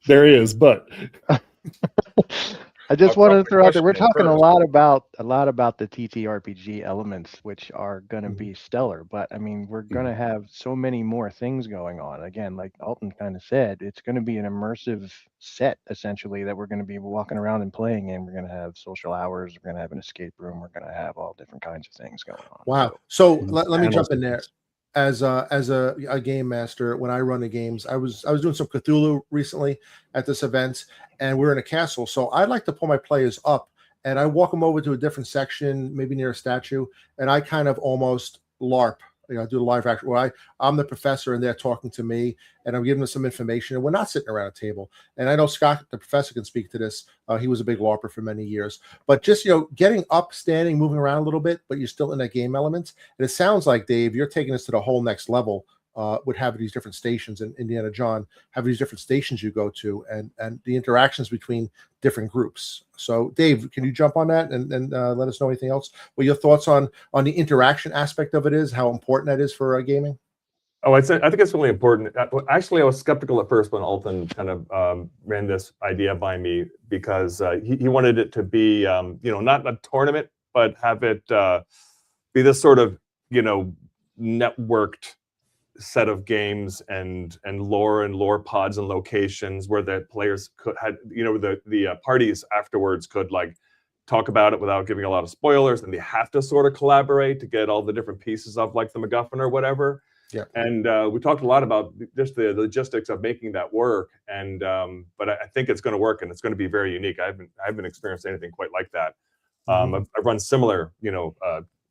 There is, but I just wanted to throw out there, we're talking first. a lot about the TTRPG elements, which are going to be stellar. But I mean, we're going to have so many more things going on. Again, like Alton kind of said, it's going to be an immersive set essentially that we're going to be walking around and playing in. We're going to have social hours. We're going to have an escape room. We're going to have all different kinds of things going on. Wow. So let me jump in there. As a game master, when I run the games, I was doing some Cthulhu recently at this event, and we're in a castle. So I like to pull my players up, and I walk them over to a different section, maybe near a statue, and I kind of almost LARP. Do the live action where I'm the professor and they're talking to me, and I'm giving them some information, and we're not sitting around a table. And I know Scott, the professor, can speak to this. He was a big LARPer for many years, but just getting up, standing, moving around a little bit, but you're still in that game element. And it sounds like, Dave, you're taking us to the whole next level. Would have these different stations, and Indiana John have these different stations you go to, and the interactions between different groups. So, Dave, can you jump on that and let us know anything else? What your thoughts on the interaction aspect of it is, how important that is for gaming? Oh, I think it's really important. Actually, I was skeptical at first when Alton kind of ran this idea by me, because he wanted it to be, not a tournament, but have it be this sort of, networked set of games and lore pods and locations where the players the parties afterwards could talk about it without giving a lot of spoilers, and they have to sort of collaborate to get all the different pieces of the MacGuffin or whatever. Yeah. And we talked a lot about just the logistics of making that work, and but I think it's going to work, and it's going to be very unique. I haven't experienced anything quite like that. I've run similar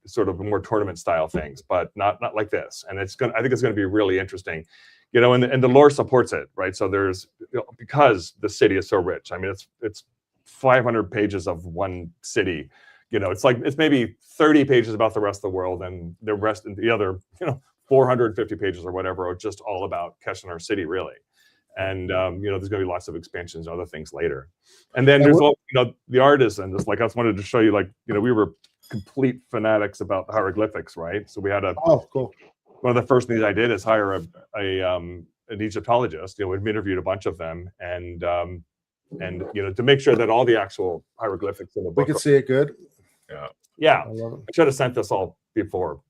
sort of more tournament style things, but not like this. And I think it's going to be really interesting, and the lore supports it, right? So there's, because the city is so rich. I mean, it's 500 pages of one city. It's maybe 30 pages about the rest of the world, and the rest, the other, 450 pages or whatever are just all about Keshanar City, really. And there's going to be lots of expansions and other things later. And then there's the artists, and just I just wanted to show you, we were complete fanatics about the hieroglyphics, right? So we had cool. One of the first things I did is hire an Egyptologist. We've interviewed a bunch of them, and and to make sure that all the actual hieroglyphics in the book. We can see it good. Yeah. I love it. I should have sent this all before.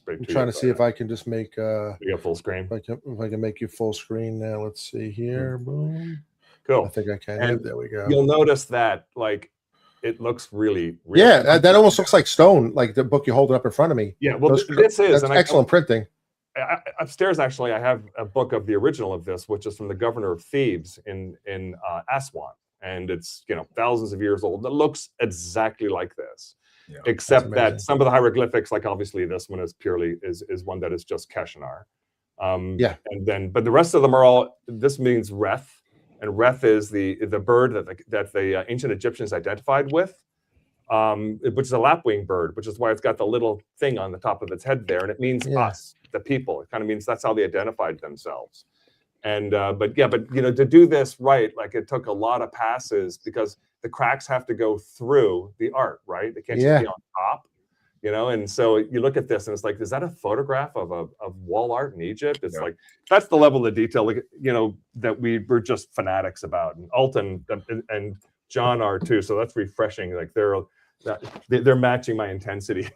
I'm trying to see if I can just make full screen. If I can make you full screen now. Let's see here. Boom. Cool. I think I can. And there we go. You'll notice that it looks really yeah, that almost looks like stone, like the book you're holding up in front of me. Yeah, well, this is excellent printing. Upstairs, actually, I have a book of the original of this, which is from the governor of Thebes in Aswan, and it's thousands of years old. It looks exactly like this, except that some of the hieroglyphics, like obviously this one is purely is one that is just Keshanar. And then but the rest of them are all. This means Reth, and Reth is the bird that the ancient Egyptians identified with. Which is a lapwing bird, which is why it's got the little thing on the top of its head there, and it means us, the people. It kind of means that's how they identified themselves. And but to do this right, like it took a lot of passes because the cracks have to go through the art, right? They can't just be on top, And so you look at this, and it's like, is that a photograph of wall art in Egypt? It's like that's the level of detail, that we're just fanatics about, and Alton and John are too. So that's refreshing. Like they're matching my intensity,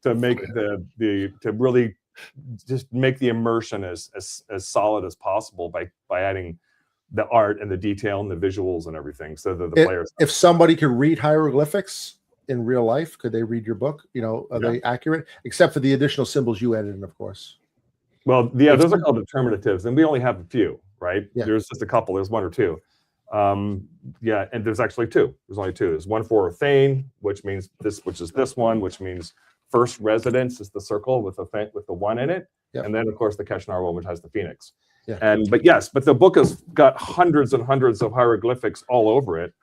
to make to really just make the immersion as solid as possible by adding the art and the detail and the visuals and everything, so that the players. If somebody could read hieroglyphics in real life, could they read your book? Are they accurate? Except for the additional symbols you added in, of course. Well, those are called determinatives, and we only have a few, right? Yeah. There's just a couple. There's one or two. And there's actually two. There's only two. There's one for Thane, which means which is this one, which means first residence is the circle with the one in it, and then of course the Keshanar one, which has the phoenix. But the book has got hundreds and hundreds of hieroglyphics all over it.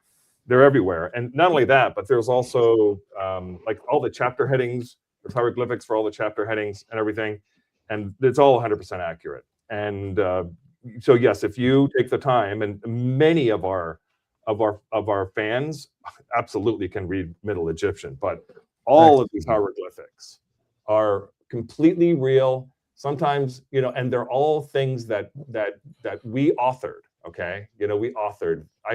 They're everywhere, and not only that, but there's also like all the chapter headings. There's hieroglyphics for all the chapter headings and everything, and it's all 100% accurate. And so yes, if you take the time, and many of our fans absolutely can read Middle Egyptian, but all of these hieroglyphics are completely real. Sometimes, and they're all things that we authored. Okay, I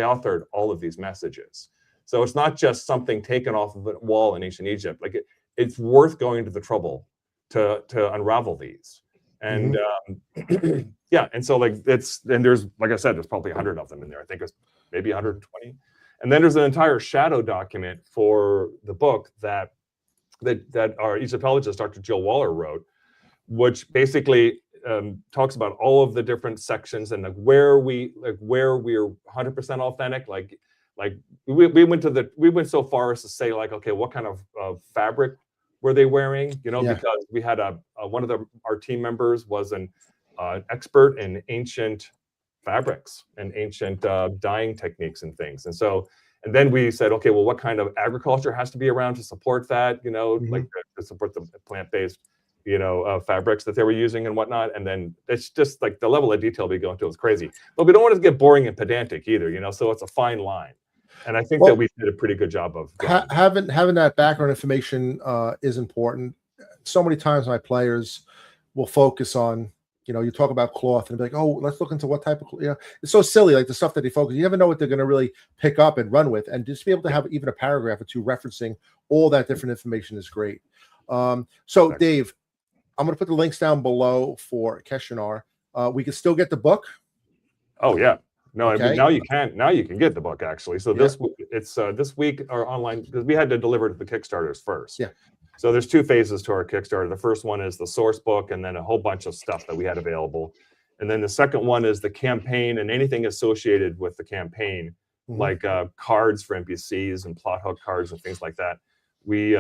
authored all of these messages. So it's not just something taken off of a wall in ancient Egypt. Like it's worth going to the trouble to unravel these. And and so there's, like I said, there's probably 100 of them in there. I think it's maybe 120. And then there's an entire shadow document for the book that our Egyptologist, Dr. Jill Waller, wrote, which basically talks about all of the different sections and where we're 100% authentic. Like we went so far as to say, like, okay, what kind of fabric were they wearing? Because we had one of our team members was an expert in ancient fabrics and ancient dyeing techniques and things. And then we said, okay, well, what kind of agriculture has to be around to support that? Like to support the plant-based, fabrics that they were using and whatnot. And then it's just like the level of detail we go into is crazy. But we don't want to get boring and pedantic either, so it's a fine line. And I think that we did a pretty good job of having that background information is important. So many times my players will focus on, you talk about cloth and be like, oh, let's look into what type of, it's so silly, like the stuff that they focus. You never know what they're going to really pick up and run with. And just be able to have even a paragraph or two referencing all that different information is great. So Dave, I'm going to put the links down below for Keshanar. We can still get the book. Oh yeah. No, okay. Now you can get the book actually. So this week our online, because we had to deliver to the Kickstarters first. Yeah. So there's two phases to our Kickstarter. The first one is the source book, and then a whole bunch of stuff that we had available. And then the second one is the campaign and anything associated with the campaign, like cards for NPCs and plot hook cards and things like that. We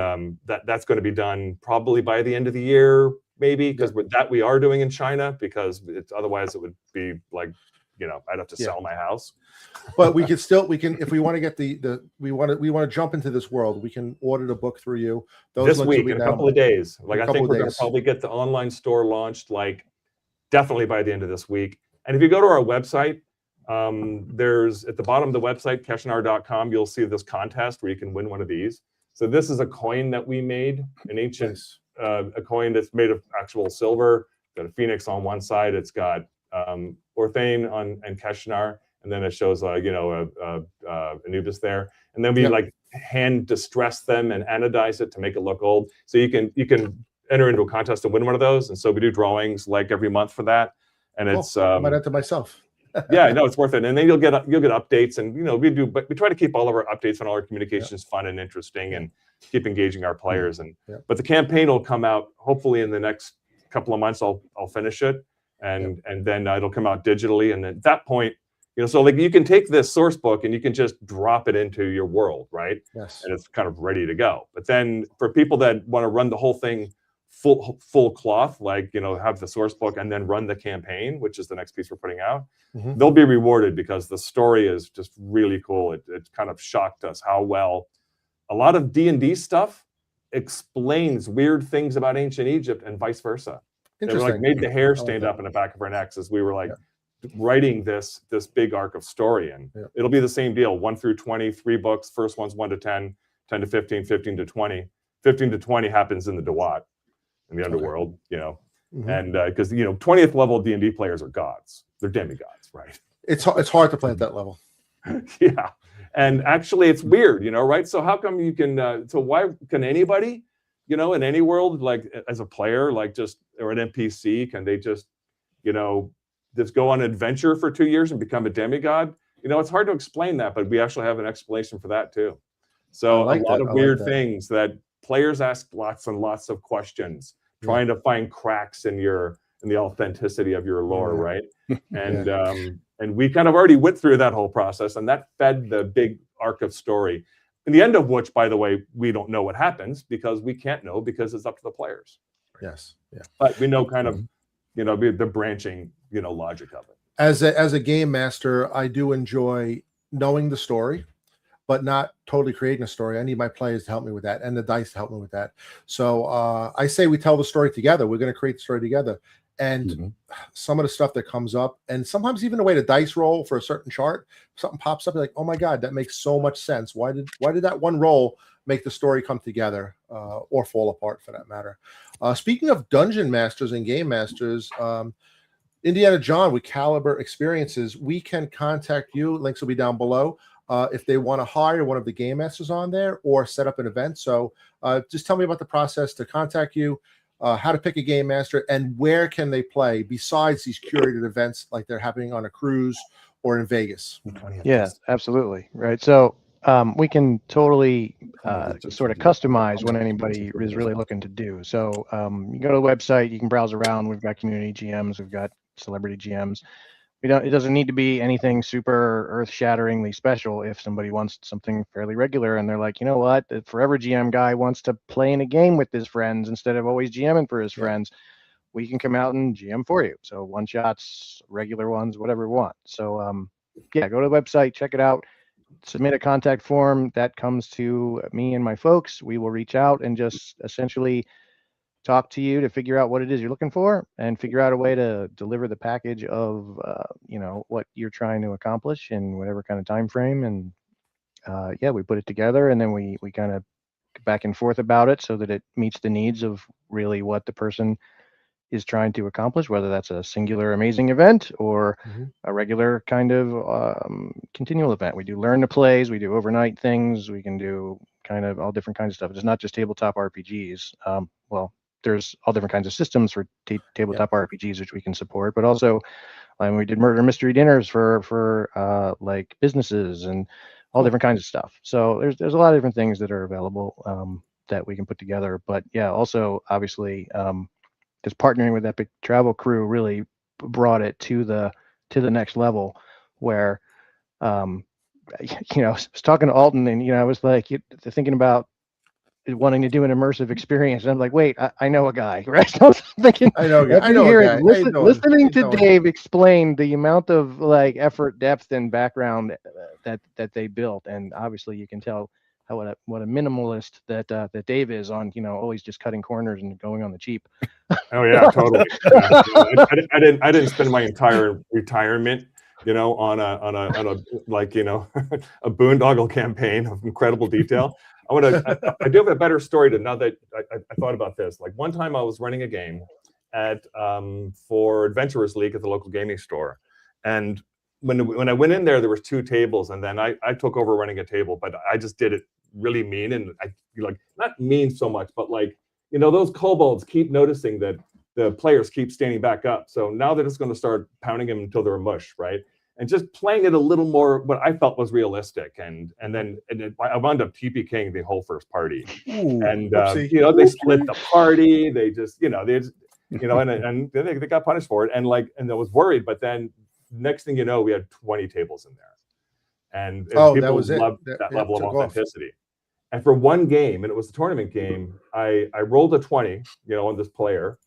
that's going to be done probably by the end of the year, maybe, because we are doing in China, because otherwise it would be like, I'd have to sell my house. But we can if we want to get we want to jump into this world, we can order the book through you this week in a couple of days. Like I think we're going to probably get the online store launched like definitely by the end of this week. And if you go to our website, there's at the bottom of the website, Keshanar.com, you'll see this contest where you can win one of these. So this is a coin that we made, an ancient a coin that's made of actual silver. Got a phoenix on one side. It's got Orthane and Keshanar, and then it shows Anubis there, and then we like hand distress them and anodize it to make it look old. So you can enter into a contest to win one of those, and so we do drawings like every month for that, and it's I might enter myself. yeah, no, it's worth it. And then you'll get updates, and we try to keep all of our updates and all our communications fun and interesting, and keep engaging our players. And but the campaign will come out hopefully in the next couple of months. I'll finish it, and then it'll come out digitally. And at that point, so like you can take this source book and you can just drop it into your world, right? Yes. And it's kind of ready to go. But then for people that want to run the whole thing full cloth, like have the source book and then run the campaign, which is the next piece we're putting out, they'll be rewarded because the story is just really cool. It kind of shocked us how well a lot of D&D stuff explains weird things about ancient Egypt and vice versa. It like made the hair stand up in the back of our necks as we were like writing this big arc of story. And it'll be the same deal, 1 through 20, 3 books. First one's 1 to 10, 10 to 15, 15 to 20. 15 to 20 happens in the Dewat, in the underworld, and because 20th level D&D players are gods. They're demigods, right? It's hard to play at that level. Yeah, and actually it's weird, right? So how come you can so why can anybody in any world, like as a player, like just or an NPC, can they just just go on an adventure for 2 years and become a demigod? It's hard to explain that, but we actually have an explanation for that too. So a lot of weird things that players ask lots and lots of questions, trying to find cracks in the authenticity of your lore, right? And we kind of already went through that whole process, and that fed the big arc of story. In the end of which, by the way, we don't know what happens because we can't know because it's up to the players. Yes. Yeah. But we know kind of, the branching, logic of it. As a game master, I do enjoy knowing the story, but not totally creating a story. I need my players to help me with that, and the dice to help me with that. So I say we tell the story together. We're going to create the story together. And some of the stuff that comes up, and sometimes even the way the dice roll for a certain chart, something pops up, you're like, oh my God, that makes so much sense. Why did that one roll make the story come together or fall apart for that matter? Speaking of dungeon masters and game masters, Indiana John with KaliberXperiences, we can contact you. Links will be down below. If they want to hire one of the game masters on there or set up an event. So just tell me about the process to contact you, how to pick a game master, and where can they play besides these curated events like they're happening on a cruise or in Vegas. Yeah, absolutely. Right. So we can totally sort of customize what anybody is really looking to do. So you go to the website, you can browse around. We've got community GMs, we've got celebrity GMs. It doesn't need to be anything super earth-shatteringly special. If somebody wants something fairly regular and they're like, you know what, the forever GM guy wants to play in a game with his friends instead of always GMing for his friends, we can come out and GM for you. So one shots, regular ones, whatever we want. So go to the website, check it out, submit a contact form that comes to me and my folks. We will reach out and just essentially talk to you to figure out what it is you're looking for and figure out a way to deliver the package of what you're trying to accomplish in whatever kind of time frame. And we put it together, and then we kind of back and forth about it so that it meets the needs of really what the person is trying to accomplish, whether that's a singular amazing event or a regular kind of continual event. We do learn to plays, we do overnight things, we can do kind of all different kinds of stuff. It's not just tabletop RPGs. There's all different kinds of systems for tabletop RPGs, which we can support, but also we did murder mystery dinners for like businesses and all different kinds of stuff. So there's a lot of different things that are available that we can put together. But also obviously just partnering with Epic Travel Crew really brought it to the next level where I was talking to Alton, and I was like thinking about wanting to do an immersive experience, and I'm like, wait, I know a guy, right? So I was thinking, I know a guy. Listening to Dave explain the amount of like effort, depth, and background that they built, and obviously you can tell what a minimalist that Dave is on, always just cutting corners and going on the cheap. Oh yeah, totally. Yeah. I didn't spend my entire retirement, on a like a boondoggle campaign of incredible detail. I do have a better story now that I thought about this. Like one time I was running a game for Adventurers League at the local gaming store, and when I went in there was 2 tables, and then I took over running a table, but I just did it really mean, and I like not mean so much, but like, you know, those kobolds keep noticing that the players keep standing back up. So now they're just going to start pounding them until they're mush, right? And just playing it a little more, what I felt was realistic. And then I wound up TPKing the whole first party. Ooh, and you know, they split the party. They just, and they got punished for it. And I was worried, but then next thing you know, we had 20 tables in there. And people that was loved that level of authenticity. And for one game, and it was the tournament game, I rolled a 20, on this player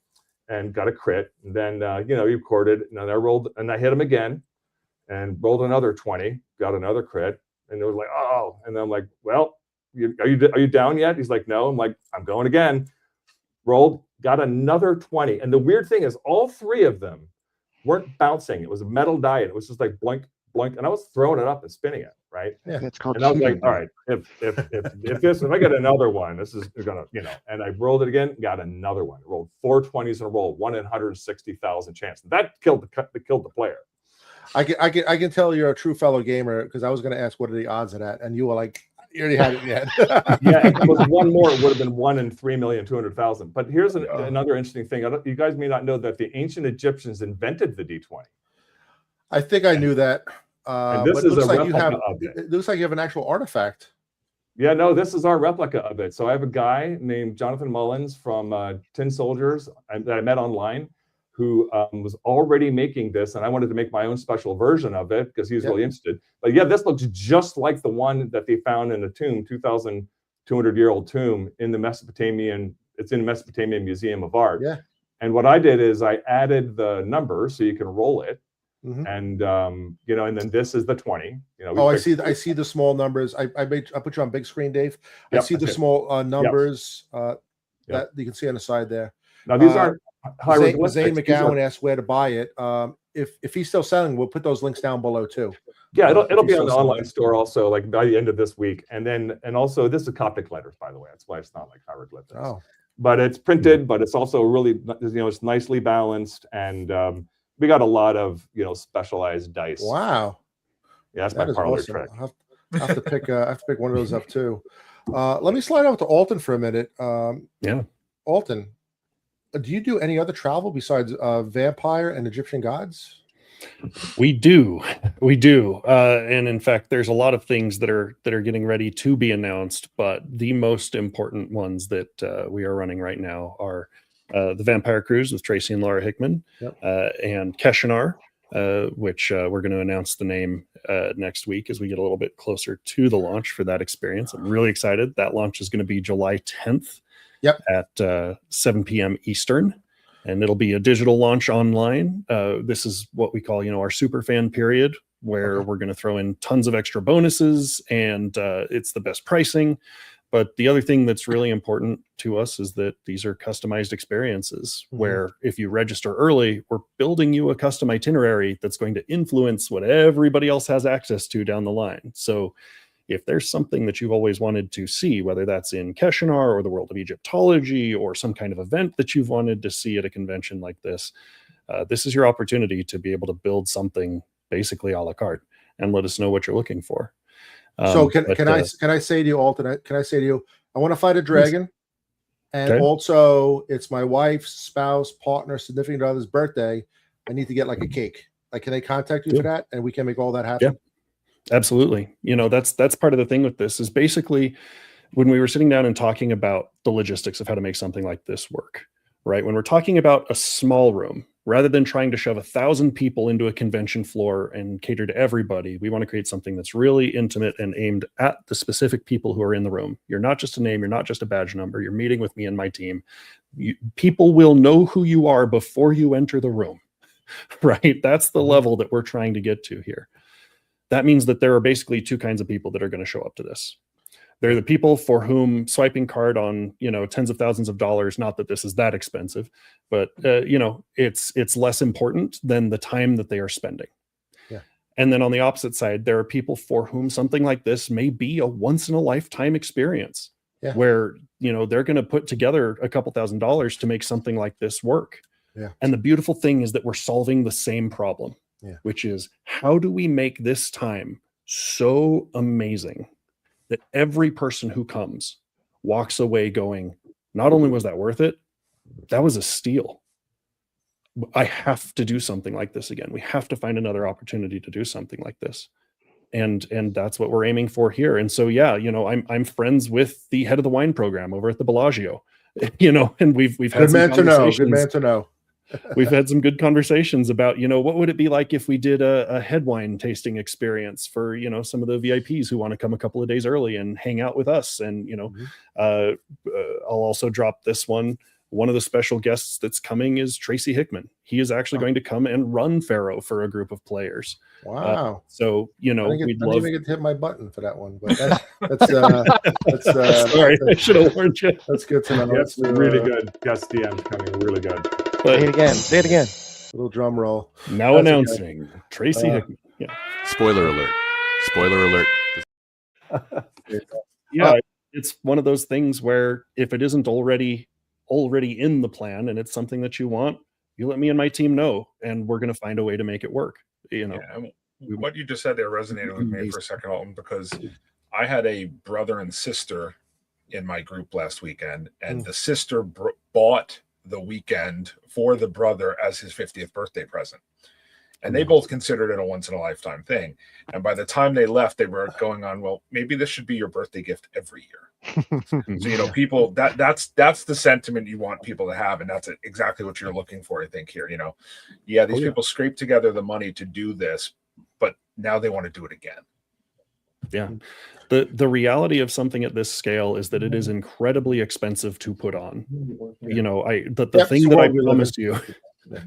and got a crit. And then, he recorded, and then I rolled, and I hit him again and rolled another 20, got another crit. And it was like, oh, and then I'm like, well, are you down yet? He's like, no. I'm like, I'm going again. Rolled, got another 20. And the weird thing is all 3 of them weren't bouncing. It was a metal die. It was just like blink, blink. And I was throwing it up and spinning it, right? Yeah, it's called. And I was like, all right, if I get another one, this is gonna, and I rolled it again, got another one. I rolled 4 20s in a row, 1 in 160,000 chance. That killed the player. I can tell you're a true fellow gamer, because I was going to ask what are the odds of that, and you were like, you already had it yet. Yeah, if it was one more, it would have been 1 in 3,200,000. But here's another interesting thing. You guys may not know that the ancient Egyptians invented the D20. I think I knew that. And this is a replica of it. It looks like you have an actual artifact. Yeah, no, this is our replica of it. So I have a guy named Jonathan Mullins from Tin Soldiers that I met online, who was already making this, and I wanted to make my own special version of it because he was really interested. But yeah, this looks just like the one that they found in a tomb, 2,200-year-old tomb in the Mesopotamian. It's in the Mesopotamian Museum of Art. Yeah. And what I did is I added the number so you can roll it. Mm-hmm. And and then this is the 20. I see the small numbers. I put you on big screen, Dave. I see the small numbers that you can see on the side there. Now these aren't Zane McGowan asked where to buy it. If he's still selling, we'll put those links down below too. Yeah, it'll be on the online store also, like by the end of this week. And also this is Coptic letters, by the way. That's why it's not like hieroglyphics. Oh. But it's printed, but it's also really, it's nicely balanced, and we got a lot of specialized dice. Wow. Yeah, that's my parlor trick. I have to pick one of those up too. Let me slide over to Alton for a minute. Alton, do you do any other travel besides vampire and Egyptian gods? We do. And in fact, there's a lot of things that are getting ready to be announced, but the most important ones that we are running right now are the Vampire Cruise with Tracy and Laura Hickman, and Keshanar, which we're going to announce the name next week as we get a little bit closer to the launch for that experience. I'm really excited. That launch is going to be July 10th at 7 p.m. Eastern, and it'll be a digital launch online. This is what we call, our super fan period, where we're going to throw in tons of extra bonuses, and it's the best pricing. But the other thing that's really important to us is that these are customized experiences where if you register early, we're building you a custom itinerary that's going to influence what everybody else has access to down the line. So if there's something that you've always wanted to see, whether that's in Keshanar or the world of Egyptology or some kind of event that you've wanted to see at a convention like this, this is your opportunity to be able to build something basically a la carte and let us know what you're looking for. So can I say to you, Alton? Can I say to you, I want to fight a dragon, and also it's my wife's spouse, partner, significant other's birthday. I need to get like a cake. Like, can they contact you for that, and we can make all that happen? Yeah, absolutely. That's part of the thing with this is basically when we were sitting down and talking about the logistics of how to make something like this work, right? When we're talking about a small room, rather than trying to shove 1,000 people into a convention floor and cater to everybody, we want to create something that's really intimate and aimed at the specific people who are in the room. You're not just a name, you're not just a badge number, you're meeting with me and my team. People will know who you are before you enter the room, right? That's the level that we're trying to get to here. That means that there are basically 2 kinds of people that are going to show up to this. They're the people for whom swiping card on, tens of thousands of dollars, not that this is that expensive, but, it's less important than the time that they are spending. Yeah. And then on the opposite side, there are people for whom something like this may be a once in a lifetime experience where, they're going to put together a couple $1,000s to make something like this work. Yeah. And the beautiful thing is that we're solving the same problem. which is how do we make this time so amazing that every person who comes walks away going, not only was that worth it, that was a steal. I have to do something like this again. We have to find another opportunity to do something like this. And that's what we're aiming for here. And so, yeah, I'm friends with the head of the wine program over at the Bellagio, and we've had good man to know. Good man to know. We've had some good conversations about, what would it be like if we did a head wine tasting experience for, some of the VIPs who want to come a couple of days early and hang out with us. And, I'll also drop this one. One of the special guests that's coming is Tracy Hickman. He is actually going to come and run Pharaoh for a group of players. Wow. So, we'd love. I didn't even get to hit my button for that one, but that's sorry, I should have warned you. That's good to know. That's really good. Guest DM's coming really good. Say it again. Say it again. Little drum roll. Now announcing Tracy Hickman. Yeah. Spoiler alert. Spoiler alert. Yeah, it's one of those things where if it isn't already in the plan and it's something that you want, you let me and my team know, and we're going to find a way to make it work. What you just said there resonated with me for a second, Alton, because I had a brother and sister in my group last weekend, and the sister bought the weekend for the brother as his 50th birthday present. And they both considered it a once-in-a-lifetime thing. And by the time they left, they were going on, well, maybe this should be your birthday gift every year. So, people, that's the sentiment you want people to have. And that's exactly what you're looking for, I think, here. These people scrape together the money to do this, but now they want to do it again. Yeah. The reality of something at this scale is that it is incredibly expensive to put on. The thing that I promised you.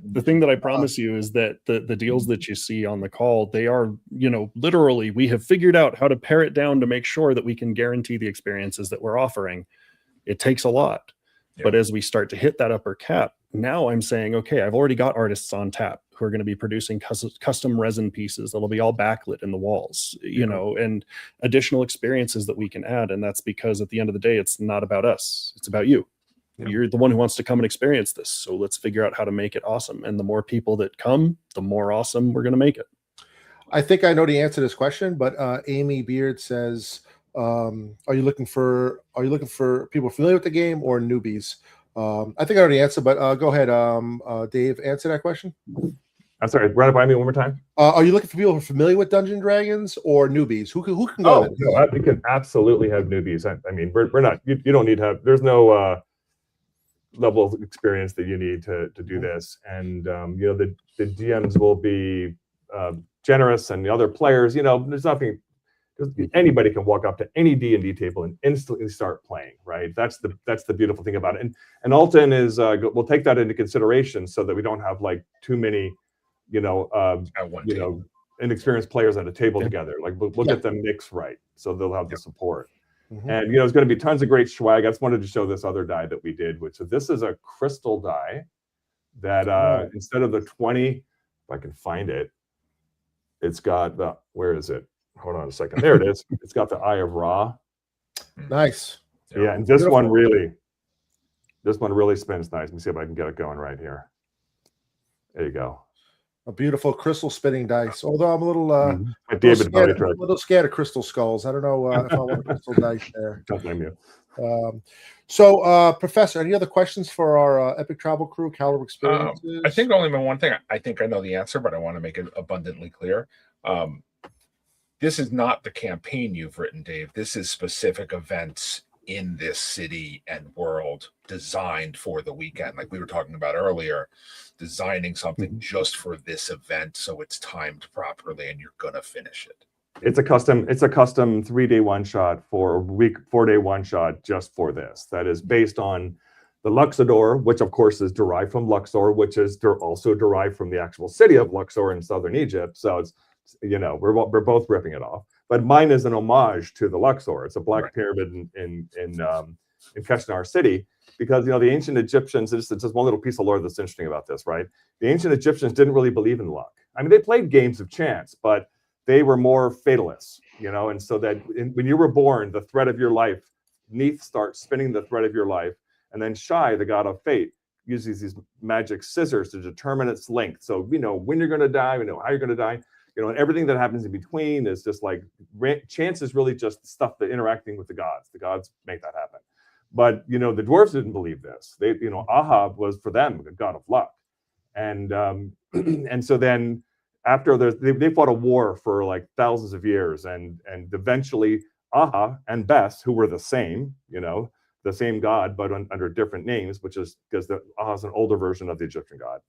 The thing that I promise you is that the deals that you see on the call, they are, literally, we have figured out how to pare it down to make sure that we can guarantee the experiences that we're offering. It takes a lot. Yeah. But as we start to hit that upper cap, now I'm saying, okay, I've already got artists on tap who are going to be producing custom resin pieces that'll be all backlit in the walls, and additional experiences that we can add. And that's because at the end of the day, it's not about us. It's about you. You're the one who wants to come and experience this. So let's figure out how to make it awesome. And the more people that come, the more awesome we're going to make it. I think I know the answer to this question, but Amy Beard says, are you looking for people familiar with the game or newbies? I think I know the answer, but go ahead, Dave, answer that question. I'm sorry, run it by me one more time. Are you looking for people who are familiar with Dungeons and Dragons or newbies? Who can go? We can absolutely have newbies. I mean, we're not. You don't need to have. There's no level of experience that you need to do this, and the DMs will be generous, and the other players. There's nothing. Anybody can walk up to any D&D table and instantly start playing. Right? That's the beautiful thing about it. And Alton is we'll take that into consideration so that we don't have like too many. Inexperienced players at a table together. Like we'll get them mixed right, so they'll have the support. Mm-hmm. And it's going to be tons of great swag. I just wanted to show this other die that we did, so this is a crystal die that instead of the 20, if I can find it, it's got the where is it? Hold on a second. There it is. It's got the Eye of Ra. Nice. Yeah, and this one really spins nice. Let me see if I can get it going right here. There you go. A beautiful crystal spinning dice. Although I'm a little, scared of crystal skulls. I don't know if I want a crystal dice there. Don't blame you. So, Professor, any other questions for our Epic Travel crew, Kaliber Xperiences? I think only one thing. I think I know the answer, but I want to make it abundantly clear. This is not the campaign you've written, Dave. This is specific events in this city and world designed for the weekend, like we were talking about earlier, designing something just for this event so it's timed properly and you're gonna finish it. It's a custom 3-day one-shot for a week, 4-day one-shot just for this. That is based on the Luxor, which of course is derived from Luxor, which is also derived from the actual city of Luxor in southern Egypt. So it's we're both ripping it off. But mine is an homage to the Luxor. It's a black pyramid in Keshanar city, because the ancient Egyptians. It's just one little piece of lore that's interesting about this, right? The ancient Egyptians didn't really believe in luck. I mean, they played games of chance, but they were more fatalists, And so that when you were born, the thread of your life, Neith starts spinning the thread of your life, and then Shai, the god of fate, uses these magic scissors to determine its length. So we know when you're going to die, we know how you're going to die, and everything that happens in between is just like chance is really just stuff that interacting with the gods. The gods make that happen. But the dwarves didn't believe this. They, Aha was for them a god of luck, and and so then after they fought a war for like thousands of years, and eventually Aha and Bes, who were the same, the same god but under different names, which is because Aha is an older version of the Egyptian god,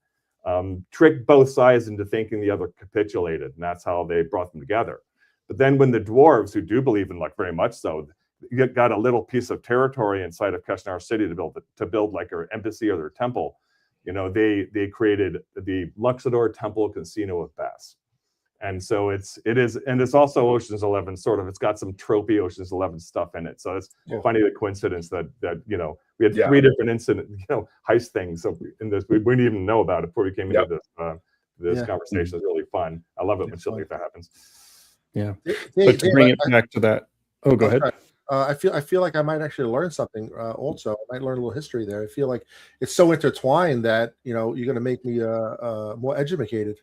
tricked both sides into thinking the other capitulated, and that's how they brought them together. But then when the dwarves, who do believe in luck very much so, got a little piece of territory inside of Keshanar city to build like their embassy or their temple, they created the Luxor Temple Casino of Bes. And so it's also Ocean's 11 sort of. It's got some tropey Ocean's 11 stuff in it. So it's funny the coincidence that we had three different heist things. So in this, we didn't even know about it before we came into this conversation. It's really fun. I love it when shit like that happens. Yeah, but to bring it back to that. Oh, go ahead. I feel like I might actually learn something. Also, I might learn a little history there. I feel like it's so intertwined that you're going to make me more educated.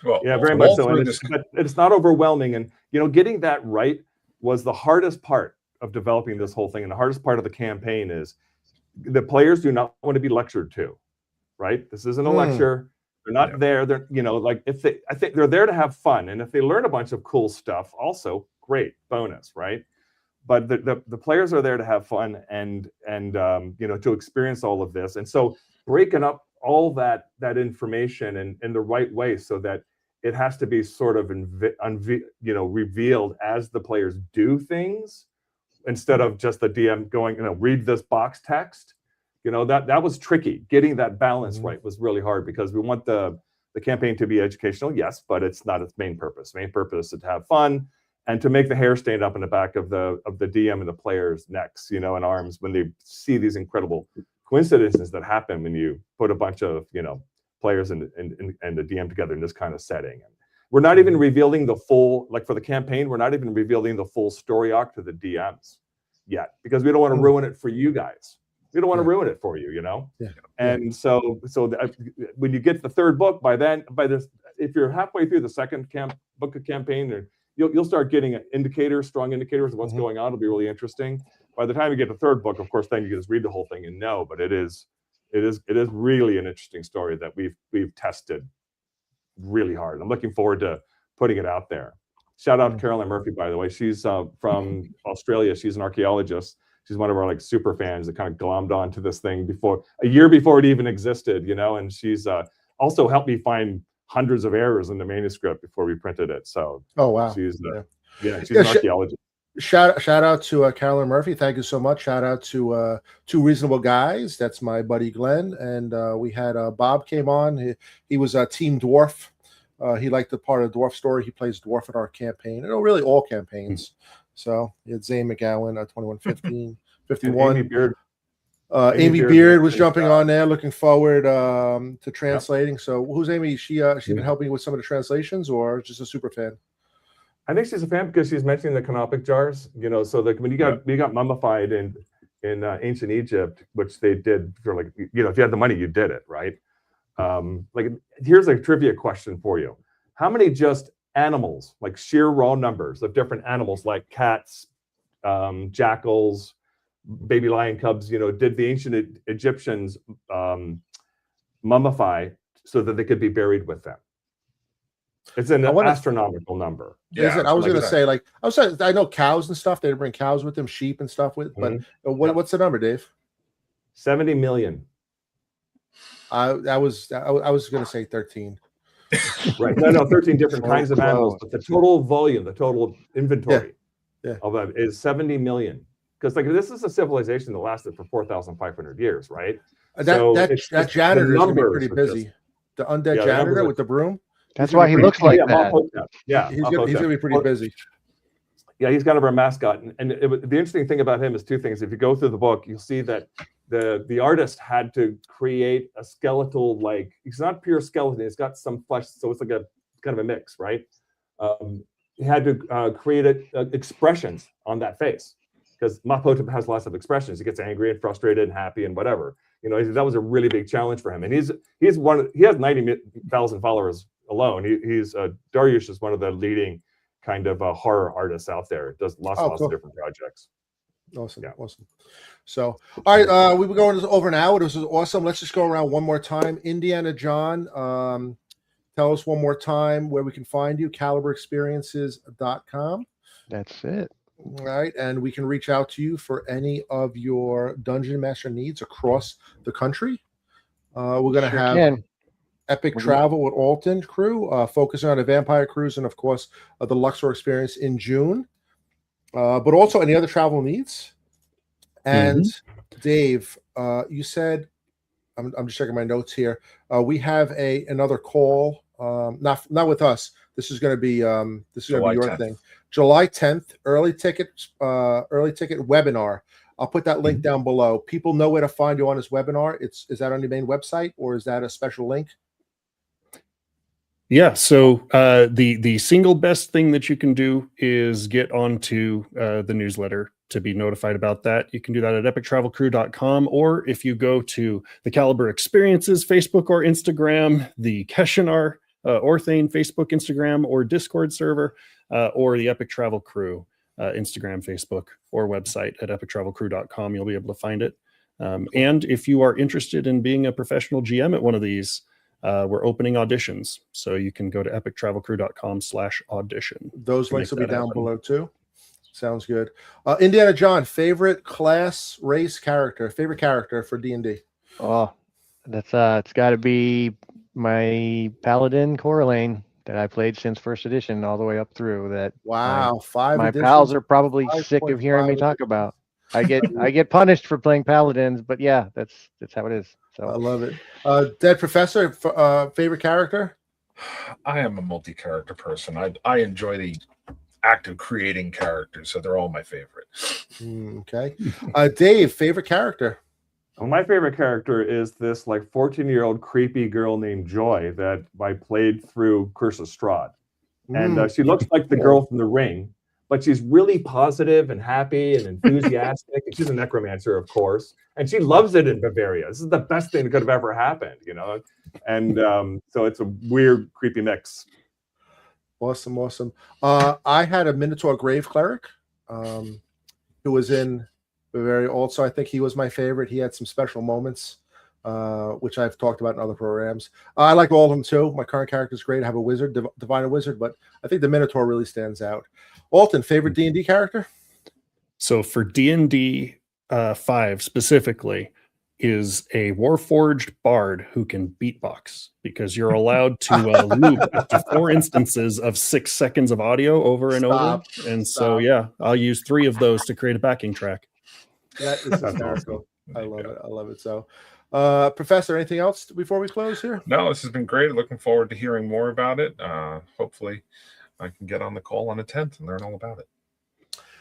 Well, yeah, very much so. And it's not overwhelming. And, getting that right was the hardest part of developing this whole thing. And the hardest part of the campaign is the players do not want to be lectured to, right? This isn't a lecture. They're not there. They're, I think they're there to have fun. And if they learn a bunch of cool stuff, also great bonus, right? But the players are there to have fun and to experience all of this. And so breaking up all that information in the right way so that it has to be sort of revealed as the players do things, instead of just the DM going, read this box text. That was tricky. Getting that balance right was really hard, because we want the campaign to be educational, yes, but it's not its main purpose. Main purpose is to have fun and to make the hair stand up in the back of the DM and the players' necks, and arms, when they see these incredible coincidences that happen when you put a bunch of players and the DM together in this kind of setting. And we're not even revealing the full, like for the campaign, we're not even revealing the full story arc to the DMs yet, because we don't want to ruin it for you guys. We don't want to ruin it for you, And so when you get to the third book, if you're halfway through the second book of campaign, you'll start getting strong indicators of what's going on. It'll be really interesting. By the time you get to the third book, of course, then you can just read the whole thing and know. But it is really an interesting story that we've tested really hard. I'm looking forward to putting it out there. Shout out to Carolyn Murphy, by the way. She's from Australia. She's an archaeologist. She's one of our super fans that kind of glommed onto this thing a year before it even existed, and she's also helped me find hundreds of errors in the manuscript before we printed it. So she's she's an archaeologist. Shout out to Carolyn Murphy. Thank you so much. Shout out to Two Reasonable Guys. That's my buddy Glenn. And we had Bob came on. He was a Team Dwarf. He liked the part of the dwarf story. He plays dwarf in our campaign. Really all campaigns. So he had Zane McGowan, 2115, 51. Amy Beard. Amy Beard was jumping on there. Looking forward to translating. So who's Amy? She been helping with some of the translations, or just a super fan? I think she's a fan because she's mentioning the canopic jars, so that when you got mummified in ancient Egypt, which they did for if you had the money, you did it, right? Here's a trivia question for you. How many just animals, like sheer raw numbers of different animals, like cats, jackals, baby lion cubs, did the ancient Egyptians mummify so that they could be buried with them? It's an astronomical number. Yeah, I was going to say, I know cows and stuff. They bring cows with them, sheep and stuff with. But what's the number, Dave? 70 million. I was going to say 13. Right. No, 13 different kinds of animals. But the total volume, the total inventory of that is 70 million. Because this is a civilization that lasted for 4,500 years, right? That janitor is going to be pretty busy. The undead janitor with the broom. That's why he looks like that. Yeah, he's going to be pretty busy. Yeah, he's kind of our mascot. And the interesting thing about him is two things. If you go through the book, you'll see that the artist had to create a skeletal, it's not pure skeleton. It's got some flesh, so it's like a kind of a mix, right? He had to create expressions on that face, because Mahotep has lots of expressions. He gets angry and frustrated and happy and whatever. You know, that was a really big challenge for him. And he has 90,000 followers alone. Dariush is one of the leading kind of horror artists out there. Does lots of different projects. Awesome. Yeah. Awesome. So, all right, we were going over an hour. This was awesome. Let's just go around one more time. Indiana John, tell us one more time where we can find you. KaliberXperiences.com. That's it. All right, and we can reach out to you for any of your Dungeon Master needs across the country. We're going to have epic travel with Alton crew, focusing on a vampire cruise and, of course, the Luxor experience in June. But also any other travel needs. And Dave, you said, I'm just checking my notes here. We have another call, not with us. This is going to be your 10th. Thing. July 10th, early ticket webinar. I'll put that link down below. People know where to find you on this webinar. Is that on your main website or is that a special link? Yeah, so the single best thing that you can do is get onto the newsletter to be notified about that. You can do that at epictravelcrew.com, or if you go to the Kaliber Xperiences Facebook or Instagram, the Keshanar Orthane Facebook, Instagram, or Discord server, or the Epic Travel Crew Instagram, Facebook, or website at epictravelcrew.com. You'll be able to find it. And if you are interested in being a professional GM at one of these, we're opening auditions, so you can go to epictravelcrew.com/audition. Those links will be down below too. Sounds good. Indiana John, favorite class, race, character, favorite character for D&D. Oh, that's it's got to be my Paladin Coralane that I played since first edition all the way up through. That wow, my pals are probably sick of hearing me talk about. I get punished for playing Paladins, but yeah, that's how it is. So I love it. Dead Professor, favorite character? I am a multi-character person. I enjoy the act of creating characters, so they're all my favorite. Okay. Dave, favorite character? Well, my favorite character is this like 14-year-old creepy girl named Joy that I played through Curse of Strahd. And she looks like the girl from The Ring, but she's really positive and happy and enthusiastic. And she's a necromancer, of course. And she loves it in Bavaria. This is the best thing that could have ever happened, you know? And so it's a weird, creepy mix. Awesome, awesome. I had a Minotaur Grave Cleric who was in Bavaria also. I think he was my favorite. He had some special moments, which I've talked about in other programs. I like all of them too. My current character is great. I have a wizard, Divine Wizard, but I think the Minotaur really stands out. Alton, favorite D&D character? So for D&D 5 specifically, is a Warforged Bard who can beatbox, because you're allowed to loop up to 4 instances of 6 seconds of audio over and over. And so, yeah, I'll use 3 of those to create a backing track. That is hysterical. I love it. I love it. So, Professor, anything else before we close here? No, this has been great. Looking forward to hearing more about it. Hopefully, I can get on the call on the 10th and learn all about it.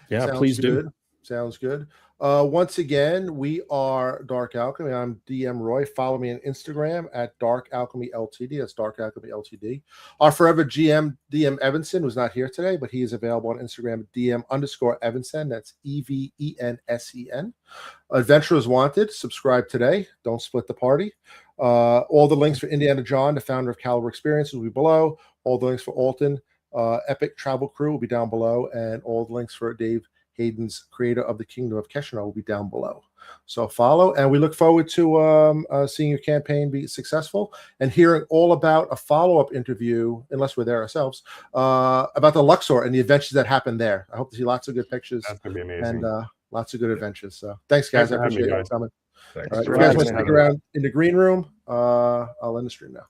Yeah, please do. Sounds good. Once again, we are Dark Alchemy. I'm DM Roy. Follow me on Instagram at Dark Alchemy Ltd. That's Dark Alchemy Ltd. Our forever GM, DM Evanson, was not here today, but he is available on Instagram at DM_Evanson. That's EVENSEN. Adventurers Wanted. Subscribe today. Don't split the party. All the links for Indiana John, the founder of Kaliber Xperiences, will be below. All the links for Alton, Epic Travel Crew, will be down below. And all the links for Dave Hayden's, creator of the Kingdom of Keshanar, will be down below. So follow, and we look forward to seeing your campaign be successful and hearing all about a follow-up interview, unless we're there ourselves, about the Luxor and the adventures that happened there. I hope to see lots of good pictures. That's going to be amazing. And lots of good adventures. So thanks, guys. I appreciate you coming. Thanks. All right, if you guys want to stick around in the green room, I'll end the stream now.